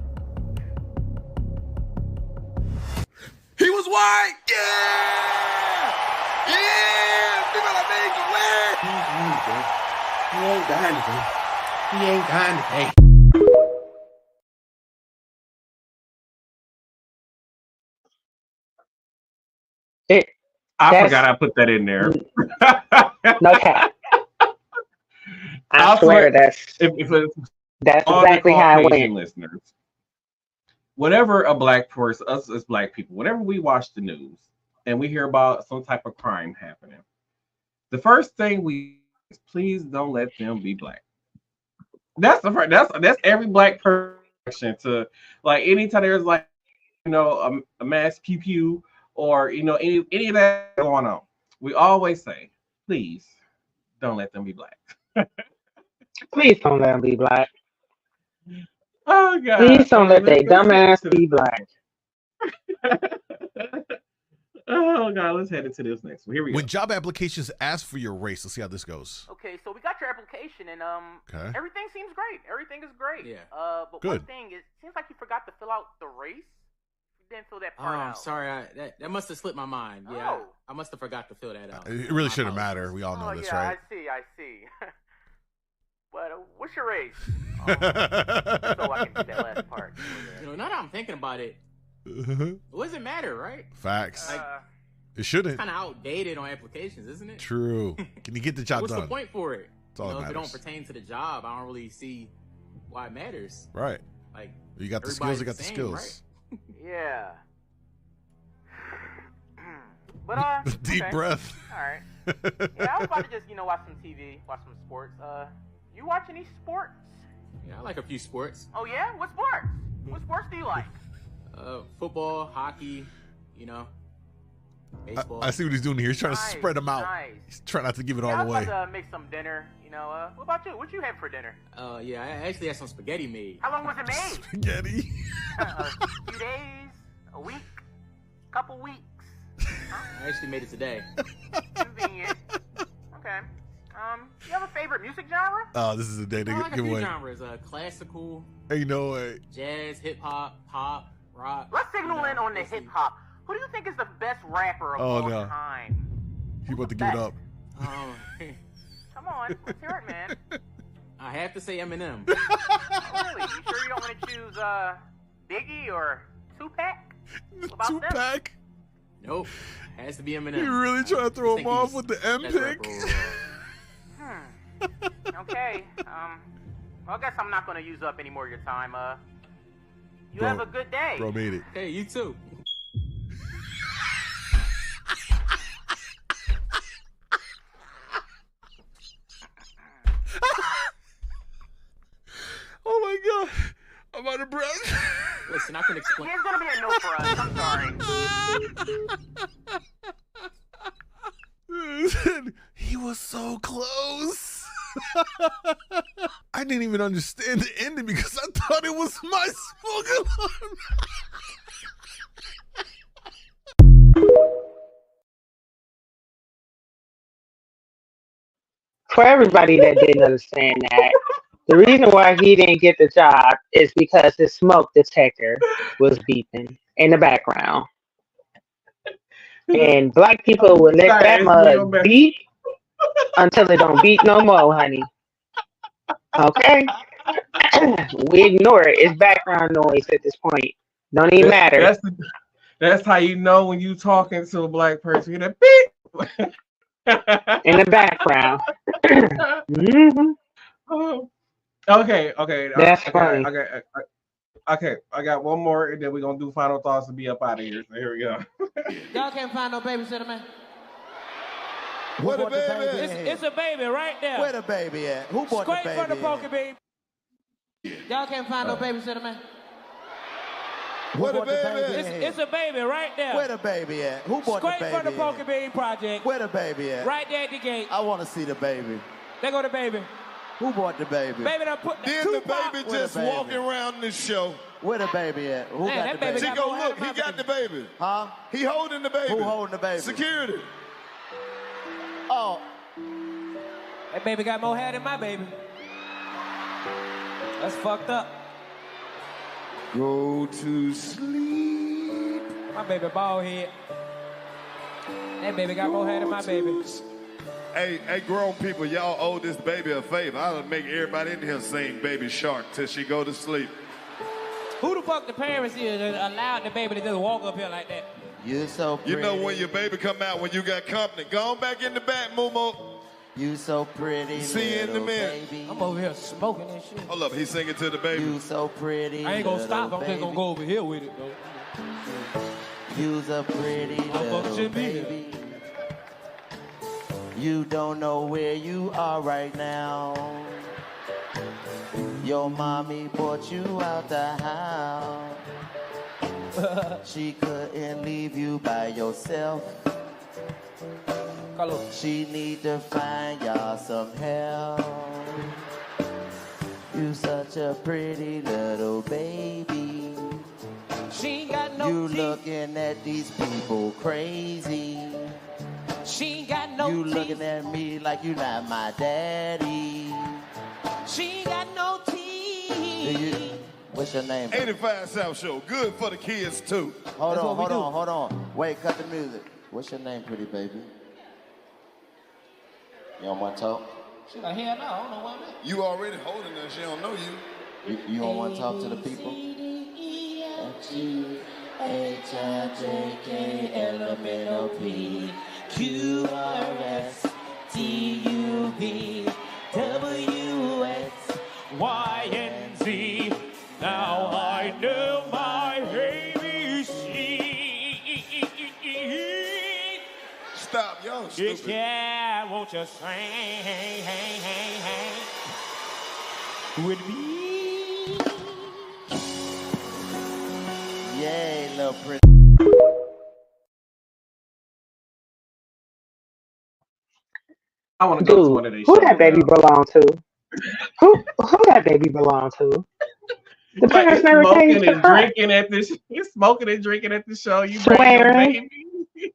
He was white. Yeah! Yeah! Viva la América, güey!
He ain't got anything. He ain't got anything.
It
I
that's
forgot I put that in there.
no cap. I
I
swear
swear,
that's
if it's
that's
all the
exactly how it
Caucasian
went.
listeners, whenever a black person, us as black people, whenever we watch the news and we hear about some type of crime happening, the first thing we is please don't let them be black. That's the first. That's every black person to like anytime there's like a mass pew pew or any of that going on. We always say, please don't let them be black.
Please don't let them be black.
Oh God.
Please
All
don't
right,
let they
let's get
dumbass
into this
be
next
black.
one. Oh God, let's head into this next one. Here we go.
When job applications ask for your race, let's see how this goes.
Okay, so we got your application, and
Okay.
everything seems great. Everything is great.
Yeah.
But
Good.
one thing, it seems like you forgot to fill out the race. You didn't fill that
Oh,
part
I'm
out.
sorry. That must have slipped my mind. Yeah,
Oh.
I must have forgot to fill that out.
It really shouldn't matter. We all know this,
yeah,
right?
I see. But what's your race? So I can do that last part.
Now that I'm thinking about it, what does it matter, right?
Facts.
Like,
It shouldn't.
kind of outdated on applications, isn't it?
True. Can you get the job
What's
done?
the point for it?
That's all that
If it don't
matters.
pertain to the job, I don't really see why it matters.
Right.
Like,
You got the
everybody's
skills. You got the
same,
skills.
right?
Yeah. But
Deep
okay.
breath.
All right. Yeah, I was about to just watch some TV, watch some sports. You watch any sports?
Yeah, I like a few sports.
Oh yeah, what sports? What sports do you like?
Football, hockey, baseball.
I see what he's doing here. He's trying to
Nice,
spread them out.
nice.
He's trying not to give it
Yeah,
all
I was
away.
about to make some dinner. What about you? What you have for dinner?
Yeah, I actually had some spaghetti made.
How long was it made?
Spaghetti.
A few days, a week, couple weeks.
I actually made it today.
Convenient. Okay. You have a favorite music genre?
Oh, this is the day to
I like a
give
few
away.
genres: classical,
Ain't no way.
jazz, hip hop, pop, rock.
Let's signal in on the hip hop. Who do you think is the best rapper of all
no.
time?
He about to give it up.
Come on, let's hear it, man.
I have to say Eminem.
Oh, really? You sure you don't want to choose Biggie or Tupac? What about them?
Tupac.
Nope, has to be Eminem.
You really trying to throw
I
him
think
off
he's
with the M
best
pick?
rapper. Okay. Well, I guess I'm not going to use up any more of your time. You
Bro,
have a good day.
Bro made it.
Hey, you too.
Oh my God. I'm out of breath.
Listen, I can explain.
There's going to be a no for us. I'm sorry.
He was so close. I didn't even understand the ending because I thought it was my spoken line.
For everybody that didn't understand that, the reason why he didn't get the job is because his smoke detector was beeping in the background. And black people would let that mug beep until it don't beep no more, honey. Okay? We ignore it. It's background noise at this point. Don't even matter.
That's how you know when you talking to a black person. You hear that beep
in the background. Mm-hmm.
Okay.
That's funny.
Okay, I got one more, and then we're gonna do final thoughts and be up out of here. So here we go.
Y'all can't find no babysitter, man.
Where the baby
at? It's a baby right there.
Where the baby at? Who bought the
Straight
baby?
from the poker baby. Y'all can't find no babysitter, man.
Where the baby at?
It's a baby right there.
Where the baby at? Who bought
Straight
the baby?
from the poker baby project.
Where the baby at?
Right there at the gate.
I want to see the baby.
There go the baby.
Who bought the baby?
Baby done put
Then
two
the
pop-
baby
Where
just
the baby?
walking around this show. Where the baby at? Who
Man,
got
that
the
baby
baby?
got
Chico,
more hair
look,
than
he
my
got the baby. Huh? He holding the baby. Who holding the baby? Security.
Oh. That baby got more hair than my baby. That's fucked up.
Go to sleep.
My baby bald head. That baby got more hair than my baby.
Hey, grown people, y'all owe this baby a favor. I'll make everybody in here sing Baby Shark till she go to sleep.
Who the fuck the parents is that allowed the baby to just walk up here like that?
You so pretty. You know when your baby come out when you got company. Go on back in the back, Momo. You so pretty. See you in the minute.
I'm over here smoking and shit.
Hold up, he's singing to the baby. You so pretty.
I ain't gonna stop. I'm just gonna go over here with it, though.
You's a pretty little baby. You don't know where you are right now. Your mommy brought you out the house. She couldn't leave you by yourself. She need to find y'all some help. You such a pretty little baby.
She ain't got no
You
teeth.
looking at these people crazy.
She ain't got no
You
teeth.
looking at me like you not my daddy.
She ain't got no teeth.
What's your name?
85 South Show. Good for the kids, too.
Hold
That's
on,
what we
hold on. Wait, cut the music. What's your name, pretty baby? You don't want to talk?
She like, hell no, I don't know what I'm at.
You already holding her. She don't know you.
You don't want to talk to the people?
H-I-J-K-L-M-N-O-P Q-R-S-T-U-V-W-X-Y-N-Z. Now I know my ABC.
Stop, y'all stupid.
Yeah, won't you sing with me?
Yay, little pretty.
I want to go to
Dude,
one of these
who
shows
that baby
now.
belong to? Who that baby belong to? The
Like
parents
it's
never came
smoking
to
and
front.
drinking at this. It's smoking and drinking at the show. You bring your
Swearing,
baby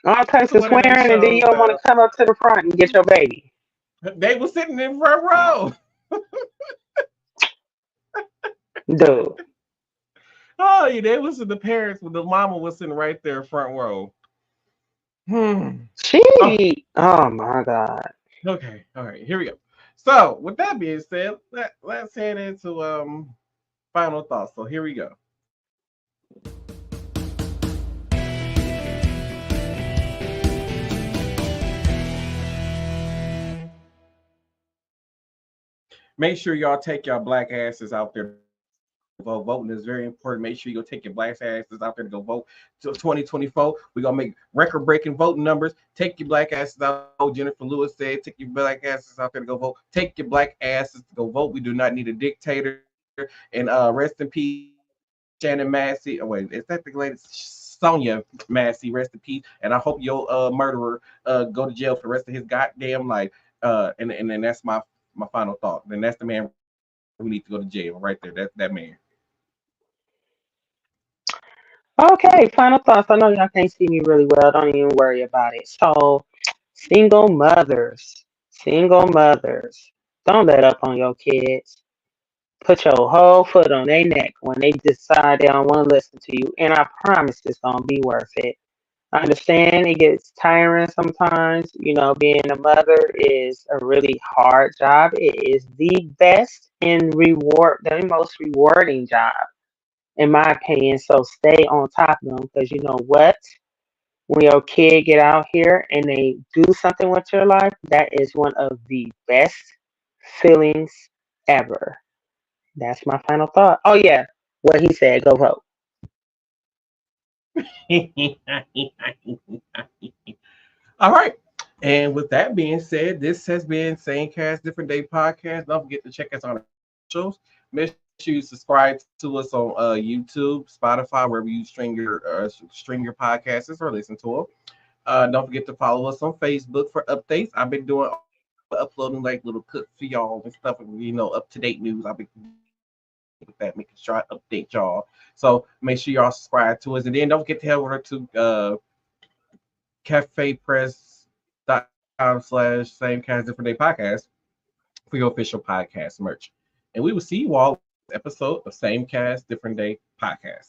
all types
to
of
one of their
swearing, and then you
shows
don't want
now.
to come up to the front and get your baby.
They were sitting in front row.
Dude,
Oh, yeah, they was the parents. The mama was sitting right there, front row. Oh,
oh my God.
okay. All right. Here we go. So, with that being said, let's head into final thoughts. So here we go. Make sure y'all take y'all black asses out there to vote. Voting is very important. Make sure you go take your black asses out there to go vote. To 2024, we're gonna make record-breaking voting numbers. Take your black asses out. Jennifer Lewis said, take your black asses out there to go vote. Take your black asses to go vote. We do not need a dictator. And rest in peace, Shannon Massey. Oh wait, is that the latest? Sonya Massey, rest in peace. And I hope your murderer go to jail for the rest of his goddamn life. And then that's my final thought. Then that's the man who needs to go to jail right there. That's that man.
Okay, final thoughts. I know y'all can't see me really well. Don't even worry about it. So, single mothers, don't let up on your kids. Put your whole foot on their neck when they decide they don't want to listen to you. And I promise it's going to be worth it. I understand it gets tiring sometimes. You know, being a mother is a really hard job. It is the best and the most rewarding job, in my opinion. So stay on top of them because you know what? When your kid get out here and they do something with your life, that is one of the best feelings ever. That's my final thought. Oh yeah, what he said. Go vote.
All right. And with that being said, this has been Same Cast Different Day podcast. Don't forget to check us on our socials. Make sure you subscribe to us on YouTube, Spotify, wherever you stream your podcasts or listen to them. Don't forget to follow us on Facebook for updates. I've been doing uploading like little clips for y'all and stuff, up to date news. I've been with that, making sure I update y'all. So make sure y'all subscribe to us, and then don't forget to head over to cafepress.com/same kind of different day podcast for your official podcast merch. And we will see you all episode of Same Cast Different Day podcast.